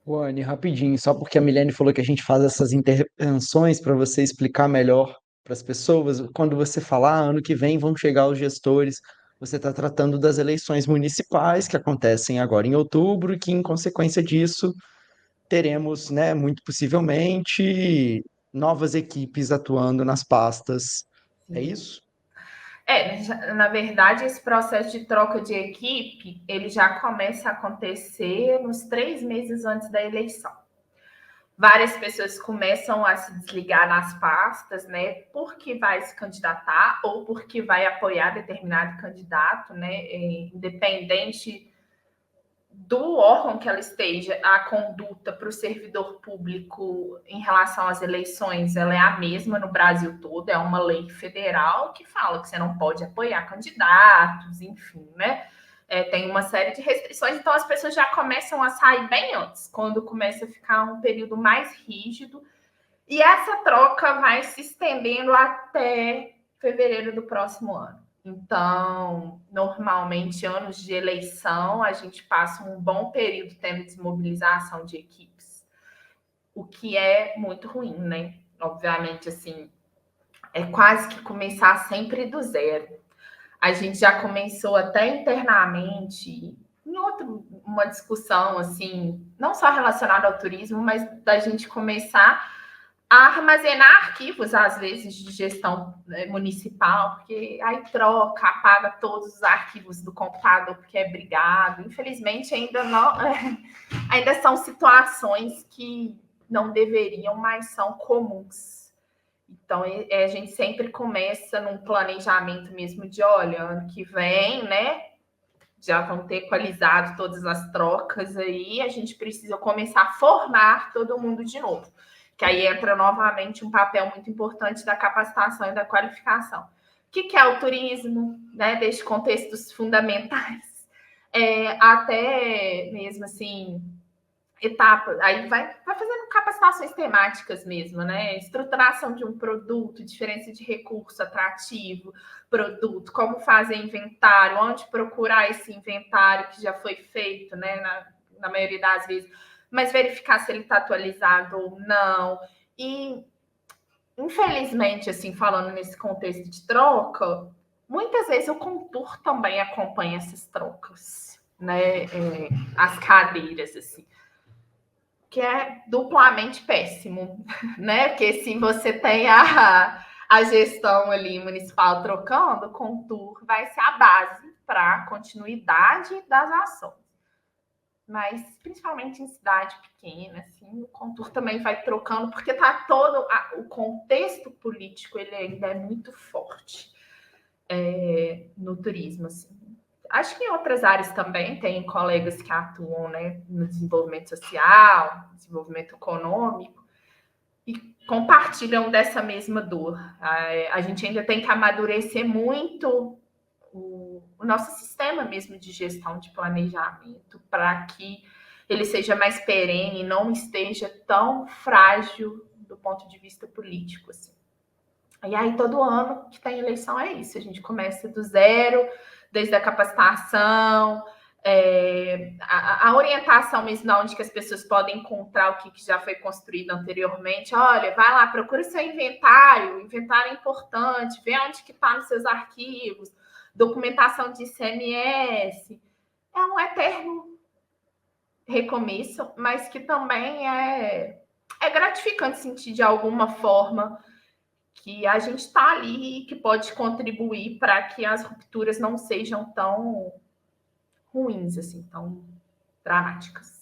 Speaker 2: Anne, rapidinho, só porque a Milene falou que a gente faz essas intervenções para você explicar melhor para as pessoas. Quando você falar, ano que vem vão chegar os gestores, você está tratando das eleições municipais que acontecem agora em outubro e que, em consequência disso, teremos, né, muito possivelmente, novas equipes atuando nas pastas. É isso?
Speaker 3: Na verdade, esse processo de troca de equipe, ele já começa a acontecer nos 3 meses antes da eleição. Várias pessoas começam a se desligar nas pastas, né, porque vai se candidatar ou porque vai apoiar determinado candidato, né, independente do órgão que ela esteja, a conduta para o servidor público em relação às eleições, ela é a mesma no Brasil todo, é uma lei federal que fala que você não pode apoiar candidatos, enfim, né? Tem uma série de restrições, então as pessoas já começam a sair bem antes, quando começa a ficar um período mais rígido, e essa troca vai se estendendo até fevereiro do próximo ano. Então, normalmente, anos de eleição, a gente passa um bom período tendo desmobilização de equipes, o que é muito ruim, né? Obviamente, assim, é quase que começar sempre do zero. A gente já começou até internamente, uma discussão, assim, não só relacionada ao turismo, mas da gente começar armazenar arquivos, às vezes, de gestão municipal, porque aí troca, apaga todos os arquivos do computador porque é brigado. Infelizmente, ainda são situações que não deveriam, mas são comuns. Então, a gente sempre começa num planejamento mesmo de, olha, ano que vem, né? Já vão ter equalizado todas as trocas aí, a gente precisa começar a formar todo mundo de novo. Que aí entra novamente um papel muito importante da capacitação e da qualificação. O que é o turismo, né? Desde contextos fundamentais até mesmo assim etapas, aí vai fazendo capacitações temáticas mesmo, né? Estruturação de um produto, diferença de recurso atrativo, produto, como fazer inventário, onde procurar esse inventário que já foi feito, né? Na maioria das vezes, mas verificar se ele está atualizado ou não. E, infelizmente, assim, falando nesse contexto de troca, muitas vezes o Contur também acompanha essas trocas, né? As cadeiras, assim, que é duplamente péssimo, né? Porque se você tem a gestão ali municipal trocando, o Contur vai ser a base para a continuidade das ações. Mas, principalmente em cidade pequena, assim, o Contur também vai trocando, porque tá todo o contexto político, ele ainda é muito forte no turismo, assim. Acho que em outras áreas também tem colegas que atuam, né, no desenvolvimento social, desenvolvimento econômico, e compartilham dessa mesma dor. A gente ainda tem que amadurecer muito o nosso sistema mesmo de gestão de planejamento para que ele seja mais perene e não esteja tão frágil do ponto de vista político, assim. E aí, todo ano que tem eleição é isso. A gente começa do zero, desde a capacitação, a orientação mesmo de onde que as pessoas podem encontrar o que já foi construído anteriormente. Olha, vai lá, procura seu inventário. O inventário é importante. Vê onde que está nos seus arquivos. Documentação de ICMS. É um eterno recomeço, mas que também é gratificante sentir de alguma forma que a gente está ali e que pode contribuir para que as rupturas não sejam tão ruins, assim, tão dramáticas.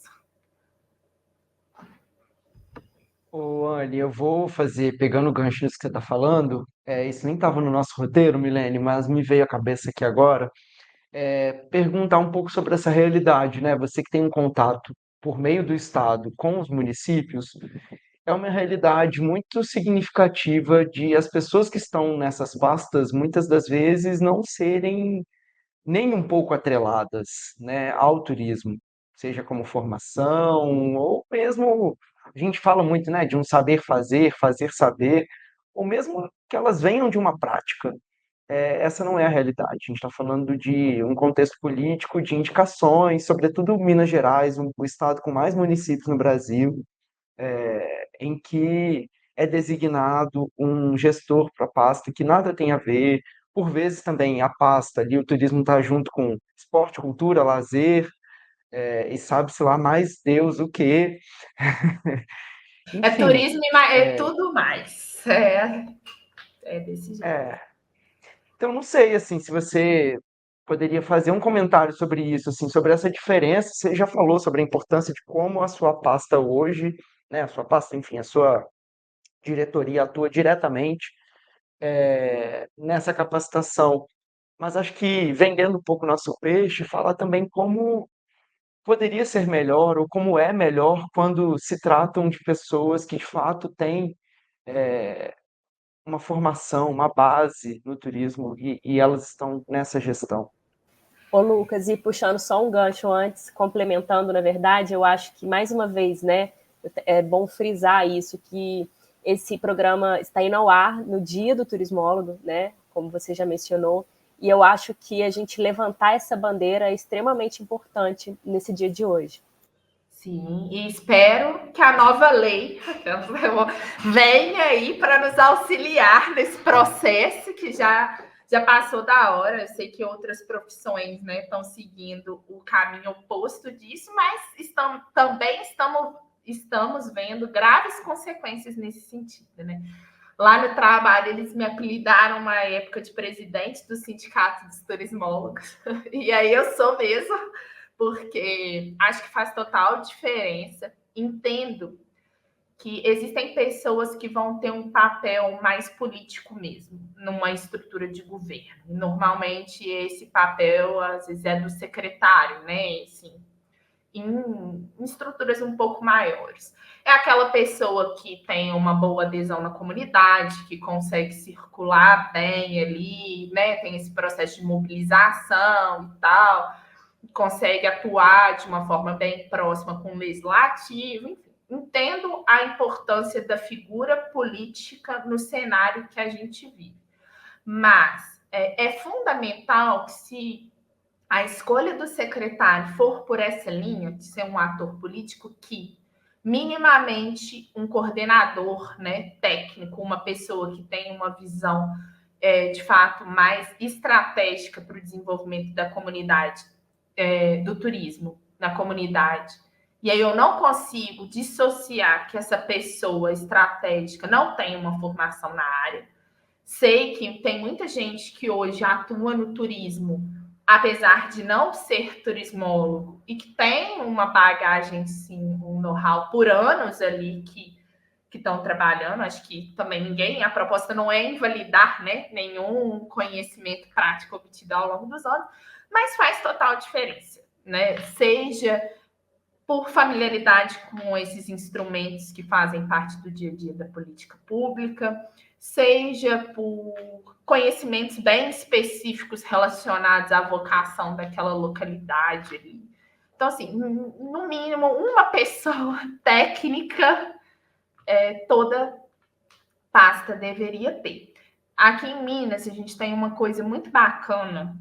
Speaker 2: Ô, Anne, eu vou fazer, pegando o gancho nisso que você está falando, isso nem estava no nosso roteiro, Milene, mas me veio à cabeça aqui agora, perguntar um pouco sobre essa realidade, né? Você que tem um contato por meio do Estado com os municípios, é uma realidade muito significativa de as pessoas que estão nessas pastas, muitas das vezes, não serem nem um pouco atreladas, né, ao turismo, seja como formação, ou mesmo, a gente fala muito, né, de um saber fazer, fazer saber, ou mesmo que elas venham de uma prática. Essa não é a realidade. A gente está falando de um contexto político, de indicações, sobretudo Minas Gerais, o estado com mais municípios no Brasil, em que é designado um gestor para a pasta que nada tem a ver. Por vezes também a pasta ali, o turismo está junto com esporte, cultura, lazer, e sabe-se lá mais Deus o que.
Speaker 3: É
Speaker 2: Enfim,
Speaker 3: turismo e tudo mais. É desse jeito.
Speaker 2: então não sei assim se você poderia fazer um comentário sobre isso, assim, sobre essa diferença. Você já falou sobre a importância de como a sua pasta hoje, né, a sua pasta, enfim, a sua diretoria atua diretamente nessa capacitação. Mas acho que vendendo um pouco nosso peixe, falar também como poderia ser melhor ou como é melhor quando se tratam de pessoas que de fato têm uma formação, uma base no turismo e elas estão nessa gestão.
Speaker 1: Ô, Lucas, e puxando só um gancho antes, complementando, na verdade, eu acho que, mais uma vez, né, é bom frisar isso, que esse programa está indo ao ar no dia do turismólogo, né, como você já mencionou, e eu acho que a gente levantar essa bandeira é extremamente importante nesse dia de hoje.
Speaker 3: Sim, e espero que a nova lei venha aí para nos auxiliar nesse processo que já passou da hora. Eu sei que outras profissões, né, estão seguindo o caminho oposto disso, mas também estamos estamos vendo graves consequências nesse sentido, né? Lá no trabalho, eles me apelidaram uma época de presidente do Sindicato dos Turismólogos. E aí eu sou mesmo, porque acho que faz total diferença. Entendo que existem pessoas que vão ter um papel mais político mesmo, numa estrutura de governo. Normalmente, esse papel, às vezes, é do secretário, né? Assim, em estruturas um pouco maiores. É aquela pessoa que tem uma boa adesão na comunidade, que consegue circular bem ali, né? Tem esse processo de mobilização e tal, consegue atuar de uma forma bem próxima com o legislativo, enfim. Entendo a importância da figura política no cenário que a gente vive. Mas é fundamental que, se a escolha do secretário for por essa linha, de ser um ator político, que minimamente um coordenador, né, técnico, uma pessoa que tem uma visão de fato mais estratégica para o desenvolvimento da comunidade, do turismo na comunidade. E aí eu não consigo dissociar que essa pessoa estratégica não tem uma formação na área. Sei que tem muita gente que hoje atua no turismo, apesar de não ser turismólogo, e que tem uma bagagem, sim, um know-how por anos ali que estão trabalhando. Acho que também a proposta não é invalidar, né, nenhum conhecimento prático obtido ao longo dos anos, mas faz total diferença, né? Seja por familiaridade com esses instrumentos que fazem parte do dia a dia da política pública, seja por conhecimentos bem específicos relacionados à vocação daquela localidade ali. Então, assim, no mínimo, uma pessoa técnica toda pasta deveria ter. Aqui em Minas, a gente tem uma coisa muito bacana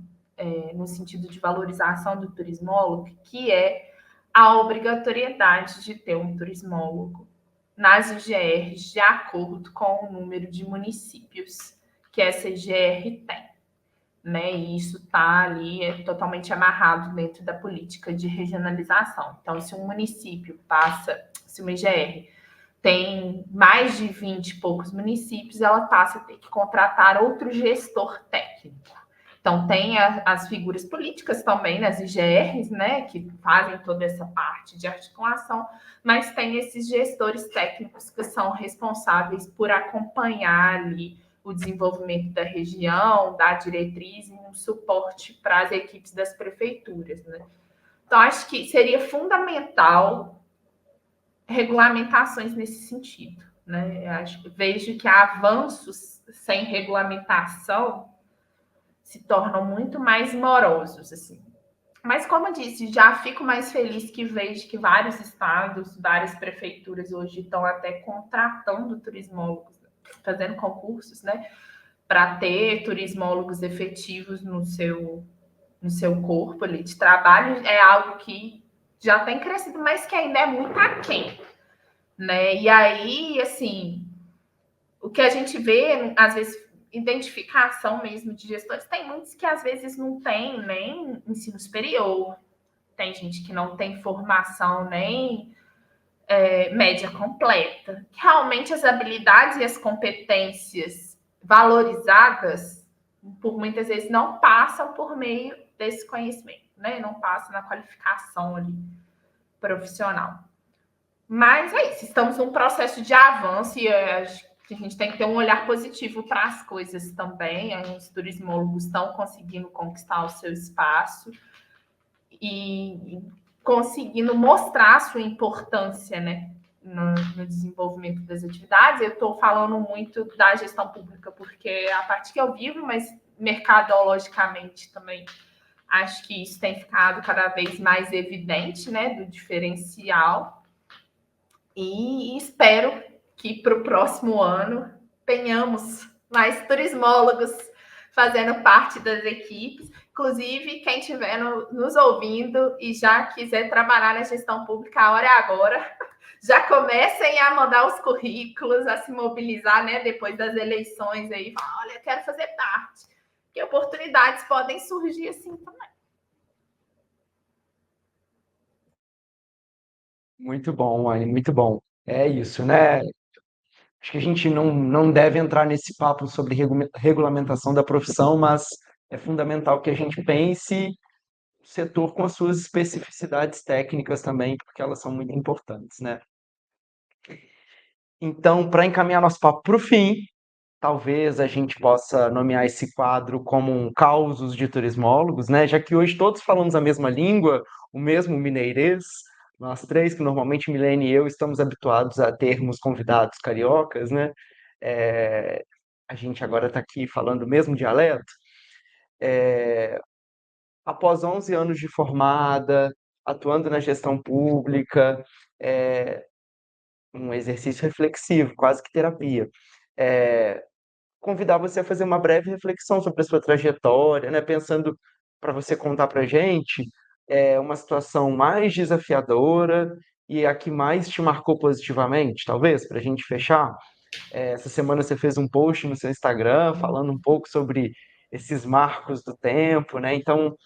Speaker 3: no sentido de valorização do turismólogo, que é a obrigatoriedade de ter um turismólogo nas IGRs de acordo com o número de municípios que essa IGR tem, né? E isso está ali totalmente amarrado dentro da política de regionalização. Então, se um município se uma IGR tem mais de 20 e poucos municípios, ela passa a ter que contratar outro gestor técnico. Então, tem as figuras políticas também nas IGRs, né, que fazem toda essa parte de articulação, mas tem esses gestores técnicos que são responsáveis por acompanhar ali o desenvolvimento da região, dar diretriz e um suporte para as equipes das prefeituras, né? Então, acho que seria fundamental regulamentações nesse sentido, né? Vejo que avanços sem regulamentação se tornam muito mais morosos, assim. Mas, como eu disse, já fico mais feliz que vejo que vários estados, várias prefeituras hoje estão até contratando turismólogos, fazendo concursos, né, para ter turismólogos efetivos no seu corpo ali de trabalho. É algo que já tem crescido, mas que ainda é muito aquém, né? E aí, assim, o que a gente vê, às vezes, identificação mesmo de gestores, tem muitos que às vezes não tem nem ensino superior, tem gente que não tem formação nem média completa. Realmente as habilidades e as competências valorizadas, por muitas vezes, não passam por meio desse conhecimento, né? Não passam na qualificação ali profissional. Mas é isso, estamos num processo de avanço e acho que a gente tem que ter um olhar positivo para as coisas também. Os turismólogos estão conseguindo conquistar o seu espaço e conseguindo mostrar a sua importância, né, no desenvolvimento das atividades. Eu estou falando muito da gestão pública porque é a parte que eu vivo, mas mercadologicamente também acho que isso tem ficado cada vez mais evidente, né, do diferencial. E espero que para o próximo ano tenhamos mais turismólogos fazendo parte das equipes. Inclusive, quem estiver nos ouvindo e já quiser trabalhar na gestão pública, a hora é agora. Já comecem a mandar os currículos, a se mobilizar, né, depois das eleições aí. Olha, eu quero fazer parte. Que oportunidades podem surgir assim também.
Speaker 2: Muito bom, Anne, muito bom. É isso, né? Acho que a gente não deve entrar nesse papo sobre regulamentação da profissão, mas é fundamental que a gente pense o setor com as suas especificidades técnicas também, porque elas são muito importantes, né? Então, para encaminhar nosso papo para o fim, talvez a gente possa nomear esse quadro como um causos de turismólogos, né? Já que hoje todos falamos a mesma língua, o mesmo mineirês, nós três, que normalmente Milene e eu estamos habituados a termos convidados cariocas, né? É, a gente agora está aqui falando o mesmo dialeto. Após 11 anos de formada, atuando na gestão pública, é, um exercício reflexivo, quase que terapia. Convidar você a fazer uma breve reflexão sobre a sua trajetória, né? Pensando para você contar para a gente uma situação mais desafiadora e a que mais te marcou positivamente, talvez, para a gente fechar. Essa semana você fez um post no seu Instagram falando um pouco sobre esses marcos do tempo, né? Então,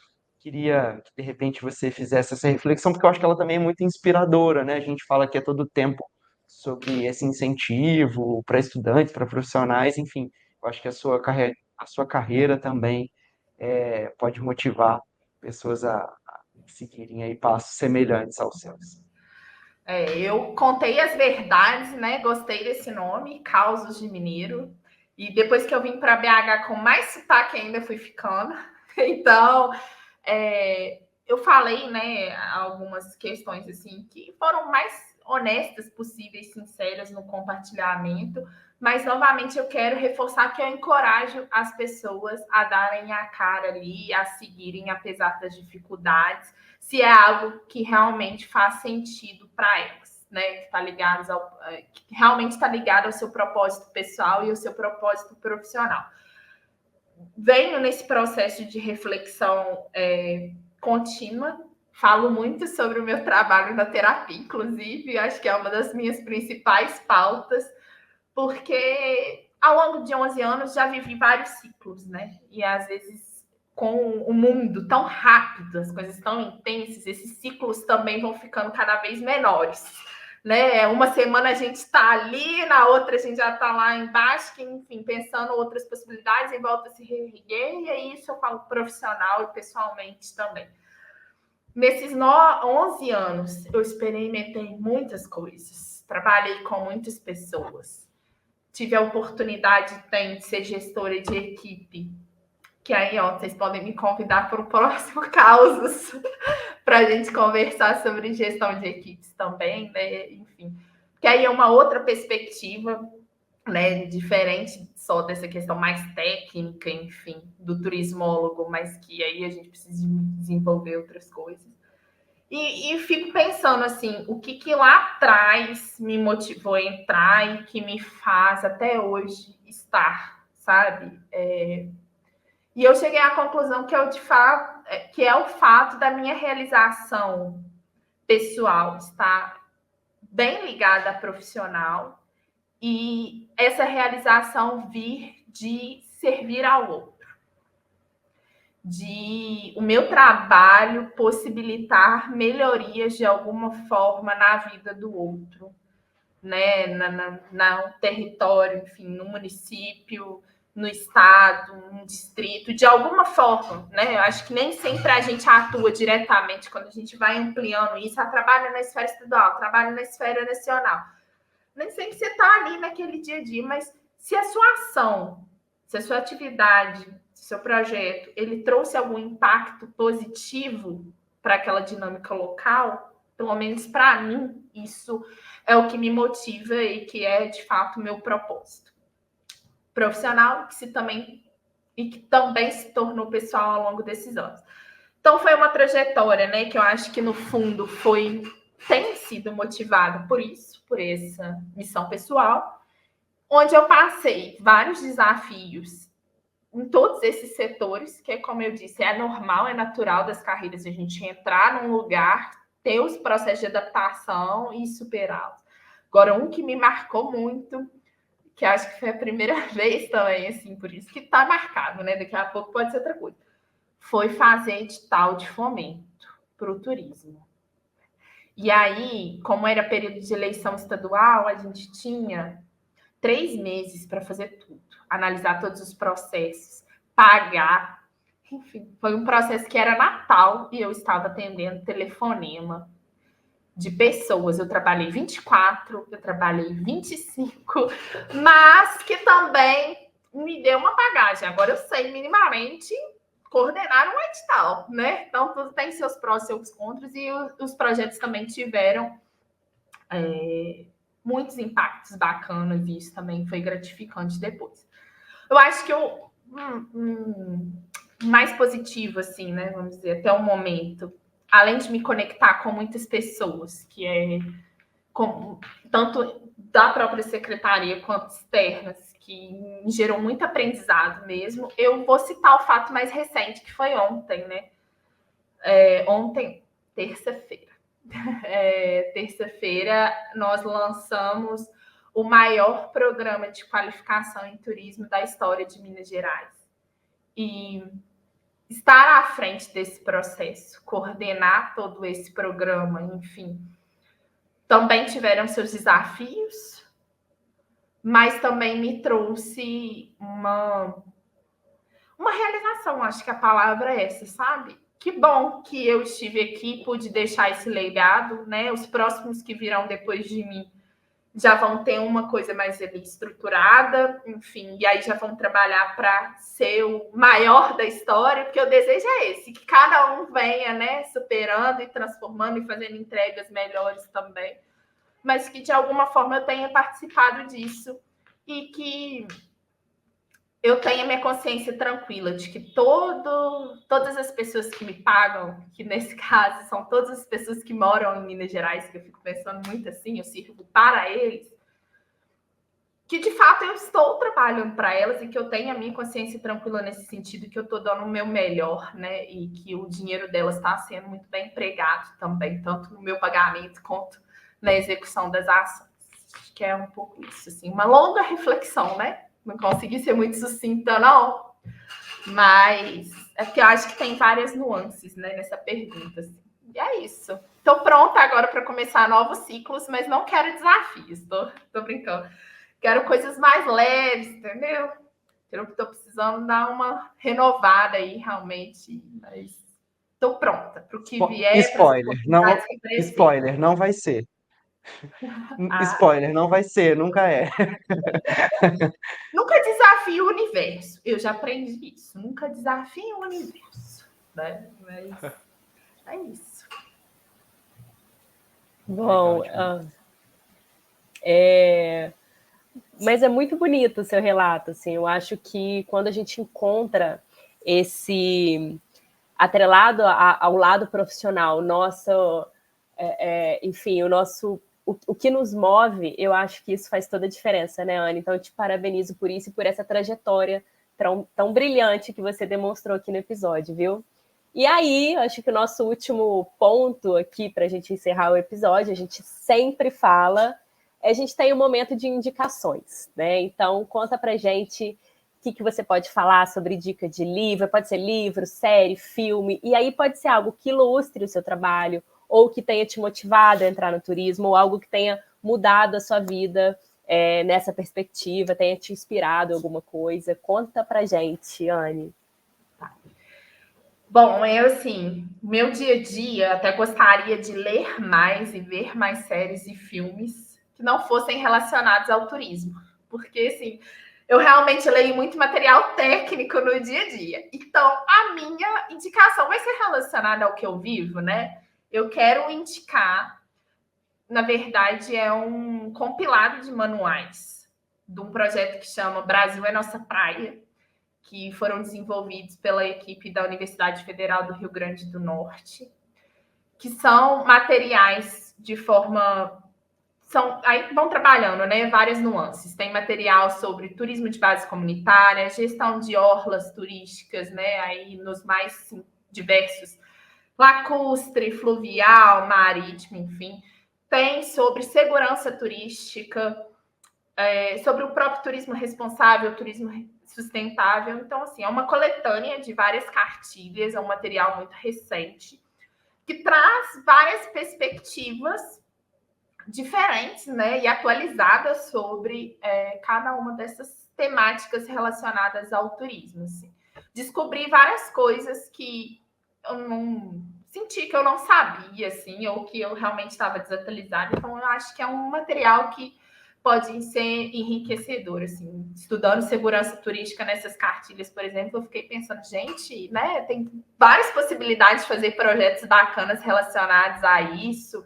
Speaker 2: queria que de repente você fizesse essa reflexão, porque eu acho que ela também é muito inspiradora, né? A gente fala aqui a todo tempo sobre esse incentivo para estudantes, para profissionais, enfim. Eu acho que a sua carreira também pode motivar pessoas a seguirem aí passos semelhantes aos seus.
Speaker 3: Eu contei as verdades, né? Gostei desse nome, Causos de Mineiro. E depois que eu vim para BH com mais sotaque ainda fui ficando. Então, eu falei, né, algumas questões assim que foram mais honestas possíveis, sinceras no compartilhamento, mas novamente eu quero reforçar que eu encorajo as pessoas a darem a cara ali, a seguirem apesar das dificuldades, se é algo que realmente faz sentido para elas, né, que realmente está ligado ao seu propósito pessoal e ao seu propósito profissional. Venho nesse processo de reflexão contínua, falo muito sobre o meu trabalho na terapia, inclusive, acho que é uma das minhas principais pautas, porque ao longo de 11 anos já vivi vários ciclos, né? E às vezes, com o mundo tão rápido, as coisas tão intensas, esses ciclos também vão ficando cada vez menores. Né? Uma semana a gente está ali, na outra a gente já está lá embaixo, enfim, pensando outras possibilidades e volta a se reerguer, e é isso eu falo profissional e pessoalmente também. Nesses 11 anos, eu experimentei muitas coisas, trabalhei com muitas pessoas, tive a oportunidade de ser gestora de equipe, que aí, ó, vocês podem me convidar para o próximo Causos, para a gente conversar sobre gestão de equipes também, né? Enfim, que aí é uma outra perspectiva, né? Diferente só dessa questão mais técnica, enfim, do turismólogo, mas que aí a gente precisa desenvolver outras coisas. E fico pensando assim, o que lá atrás me motivou a entrar e que me faz até hoje estar, sabe? E eu cheguei à conclusão que é o fato da minha realização pessoal estar bem ligada à profissional e essa realização vir de servir ao outro, de o meu trabalho possibilitar melhorias de alguma forma na vida do outro, né? No território, enfim, no município, no estado, no distrito, de alguma forma, né? Eu acho que nem sempre a gente atua diretamente quando a gente vai ampliando isso, trabalha na esfera estadual, trabalha na esfera nacional. Nem sempre você está ali naquele dia a dia, mas se a sua ação, se a sua atividade, se o seu projeto, ele trouxe algum impacto positivo para aquela dinâmica local, pelo menos para mim, isso é o que me motiva e que é, de fato, o meu propósito profissional, que também se tornou pessoal ao longo desses anos. Então, foi uma trajetória, né, que eu acho que, no fundo, tem sido motivada por isso, por essa missão pessoal, onde eu passei vários desafios em todos esses setores, que, como eu disse, é normal, é natural das carreiras a gente entrar num lugar, ter os processos de adaptação e superá-los. Agora, um que me marcou muito, que acho que foi a primeira vez também, assim, por isso que está marcado, né? Daqui a pouco pode ser outra coisa. Foi fazer edital de fomento para o turismo. E aí, como era período de eleição estadual, a gente tinha 3 meses para fazer tudo, analisar todos os processos, pagar. Enfim, foi um processo que era Natal e eu estava atendendo telefonema de pessoas. Eu trabalhei 24, eu trabalhei 25, mas que também me deu uma bagagem. Agora eu sei minimamente coordenar um edital, né? Então, tudo tem seus prós e seus contras, e os projetos também tiveram muitos impactos bacanas, e isso também foi gratificante depois. Eu acho que o mais positivo, assim, né? Vamos dizer, até o momento, além de me conectar com muitas pessoas, que é tanto da própria secretaria quanto externas, que me gerou muito aprendizado mesmo, eu vou citar o fato mais recente, que foi ontem, né? Ontem, terça-feira. Terça-feira, nós lançamos o maior programa de qualificação em turismo da história de Minas Gerais. E estar à frente desse processo, coordenar todo esse programa, enfim, também tiveram seus desafios, mas também me trouxe uma realização, acho que a palavra é essa, sabe? Que bom que eu estive aqui, pude deixar esse legado, né? Os próximos que virão depois de mim já vão ter uma coisa mais ali estruturada, enfim, e aí já vão trabalhar para ser o maior da história, porque o desejo é esse, que cada um venha, né, superando e transformando e fazendo entregas melhores também, mas que de alguma forma eu tenha participado disso e que eu tenha minha consciência tranquila de que todas as pessoas que me pagam, que nesse caso são todas as pessoas que moram em Minas Gerais, que eu fico pensando muito assim, eu sirvo para eles, que de fato eu estou trabalhando para elas e que eu tenho a minha consciência tranquila nesse sentido, que eu estou dando o meu melhor, né? E que o dinheiro delas está sendo muito bem empregado também, tanto no meu pagamento quanto na execução das ações. Acho que é um pouco isso, assim, uma longa reflexão, né? Não consegui ser muito sucinta, não. Mas é porque eu acho que tem várias nuances, né, nessa pergunta. Assim. E é isso. Estou pronta agora para começar novos ciclos, mas não quero desafios. Tô brincando. Quero coisas mais leves, entendeu? Estou precisando dar uma renovada aí, realmente. Mas estou pronta para o que vier.
Speaker 2: Spoiler, não vai ser. Spoiler, não vai ser, nunca é.
Speaker 3: Nunca desafie o universo. Eu já aprendi isso. Nunca desafie o universo. Né? Mas é isso.
Speaker 1: Bom, mas é muito bonito o seu relato. Assim, eu acho que quando a gente encontra esse atrelado ao lado profissional, enfim, o que nos move, eu acho que isso faz toda a diferença, né, Ana? Então, eu te parabenizo por isso e por essa trajetória tão brilhante que você demonstrou aqui no episódio, viu? E aí, acho que o nosso último ponto aqui para a gente encerrar o episódio, a gente sempre fala, a gente tem um momento de indicações, né? Então, conta pra gente o que você pode falar sobre dica de livro, pode ser livro, série, filme, e aí pode ser algo que ilustre o seu trabalho, ou que tenha te motivado a entrar no turismo, ou algo que tenha mudado a sua vida nessa perspectiva, tenha te inspirado em alguma coisa. Conta pra gente, Anne.
Speaker 3: Bom, eu, assim, meu dia a dia, até gostaria de ler mais e ver mais séries e filmes que não fossem relacionados ao turismo. Porque, assim, eu realmente leio muito material técnico no dia a dia. Então, a minha indicação vai ser relacionada ao que eu vivo, né? Eu quero indicar, na verdade, é um compilado de manuais de um projeto que chama Brasil é Nossa Praia, que foram desenvolvidos pela equipe da Universidade Federal do Rio Grande do Norte, que são materiais de forma... aí vão trabalhando, né, várias nuances. Tem material sobre turismo de base comunitária, gestão de orlas turísticas, né, aí nos mais diversos, lacustre, fluvial, marítimo, enfim. Tem sobre segurança turística, sobre o próprio turismo responsável, turismo sustentável. Então, assim, é uma coletânea de várias cartilhas, é um material muito recente. que traz várias perspectivas diferentes, né, e atualizadas sobre cada uma dessas temáticas relacionadas ao turismo. Assim. Descobri várias coisas que eu não senti que eu não sabia, assim, ou que eu realmente estava desatualizada. Então, eu acho que é um material que pode ser enriquecedor, assim. Estudando segurança turística nessas cartilhas, por exemplo, eu fiquei pensando, gente, né, tem várias possibilidades de fazer projetos bacanas relacionados a isso,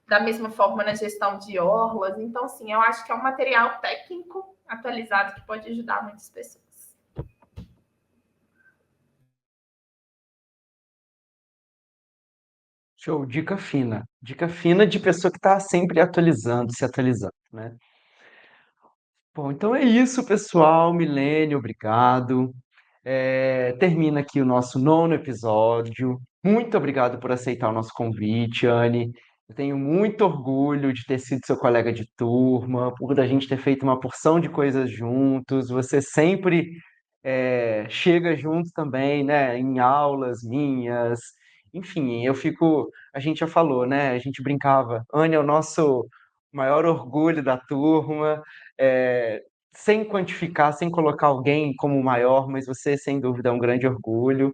Speaker 3: da mesma forma na gestão de orlas. Então, assim, eu acho que é um material técnico atualizado que pode ajudar muitas pessoas.
Speaker 2: Show, dica fina. Dica fina de pessoa que está sempre atualizando, se atualizando, né? Bom, então é isso, pessoal. Milênio, obrigado. Termina aqui o nosso 9º episódio. Muito obrigado por aceitar o nosso convite, Anne. Eu tenho muito orgulho de ter sido seu colega de turma, por da gente ter feito uma porção de coisas juntos. Você sempre chega junto também, né, em aulas minhas. Enfim, a gente já falou, né? A gente brincava. Anne é o nosso maior orgulho da turma. É, sem quantificar, sem colocar alguém como maior, mas você, sem dúvida, é um grande orgulho.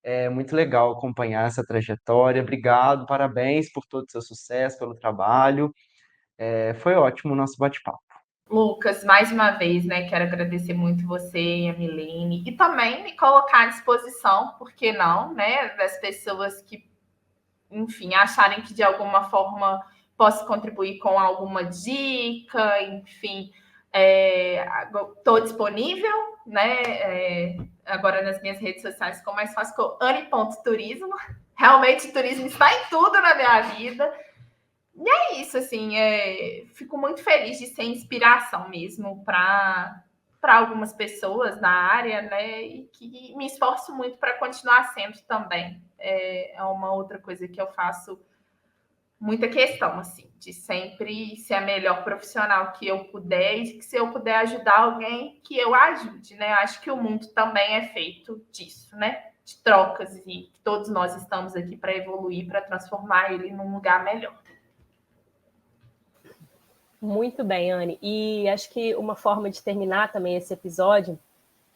Speaker 2: É muito legal acompanhar essa trajetória. Obrigado, parabéns por todo o seu sucesso, pelo trabalho. Foi ótimo o nosso bate-papo.
Speaker 3: Lucas, mais uma vez, né, quero agradecer muito você e a Milene, e também me colocar à disposição, por que não, né, das pessoas que, enfim, acharem que de alguma forma posso contribuir com alguma dica, enfim, estou disponível, né, agora nas minhas redes sociais ficou mais fácil, com Anne.turismo, realmente o turismo está em tudo na minha vida. E é isso, assim, fico muito feliz de ser inspiração mesmo para algumas pessoas na área, né? E que me esforço muito para continuar sendo também. É uma outra coisa que eu faço muita questão, assim, de sempre ser a melhor profissional que eu puder e que se eu puder ajudar alguém, que eu ajude, né? Acho que o mundo também é feito disso, né? De trocas e que todos nós estamos aqui para evoluir, para transformar ele num lugar melhor.
Speaker 1: Muito bem, Anne. E acho que uma forma de terminar também esse episódio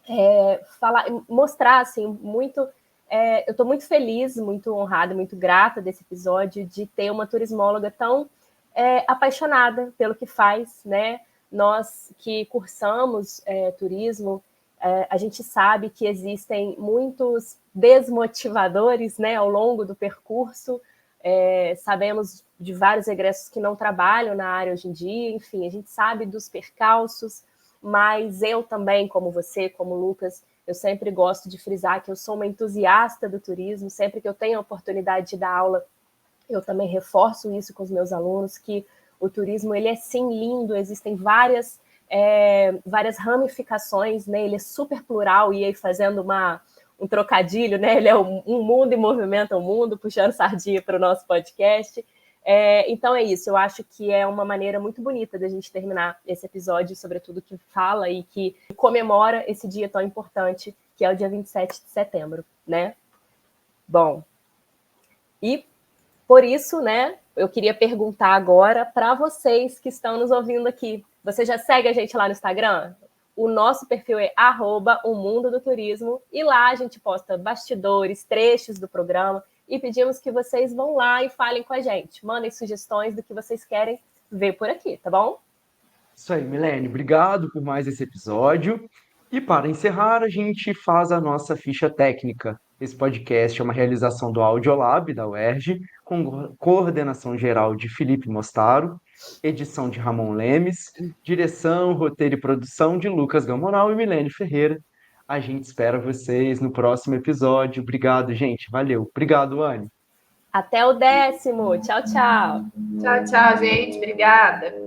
Speaker 1: é mostrar assim, muito. Eu estou muito feliz, muito honrada, muito grata desse episódio de ter uma turismóloga tão apaixonada pelo que faz, né? Nós que cursamos turismo, a gente sabe que existem muitos desmotivadores, né, ao longo do percurso. Sabemos de vários egressos que não trabalham na área hoje em dia, enfim, a gente sabe dos percalços, mas eu também, como você, como o Lucas, eu sempre gosto de frisar que eu sou uma entusiasta do turismo, sempre que eu tenho a oportunidade de dar aula, eu também reforço isso com os meus alunos, que o turismo, ele é sim lindo, existem várias ramificações, né? Ele é super plural, e aí fazendo um trocadilho, né? Ele é um mundo e movimenta o mundo, puxando sardinha para o nosso podcast. Então é isso, eu acho que é uma maneira muito bonita da gente terminar esse episódio, sobretudo que fala e que comemora esse dia tão importante, que é o dia 27 de setembro, né? Bom, e por isso, né, eu queria perguntar agora para vocês que estão nos ouvindo aqui. Você já segue a gente lá no Instagram? O nosso perfil é @omundodoturismo, e lá a gente posta bastidores, trechos do programa, e pedimos que vocês vão lá e falem com a gente. Mandem sugestões do que vocês querem ver por aqui, tá bom?
Speaker 2: Isso aí, Milene. Obrigado por mais esse episódio. E para encerrar, a gente faz a nossa ficha técnica. Esse podcast é uma realização do Audiolab da UERJ, com coordenação geral de Felipe Mostaro, edição de Ramon Lemes, direção, roteiro e produção de Lucas Gamonal e Milene Ferreira. A gente espera vocês no próximo episódio. Obrigado, gente. Valeu. Obrigado, Anne.
Speaker 1: Até o 10º. Tchau, tchau.
Speaker 3: Tchau, tchau, gente. Obrigada.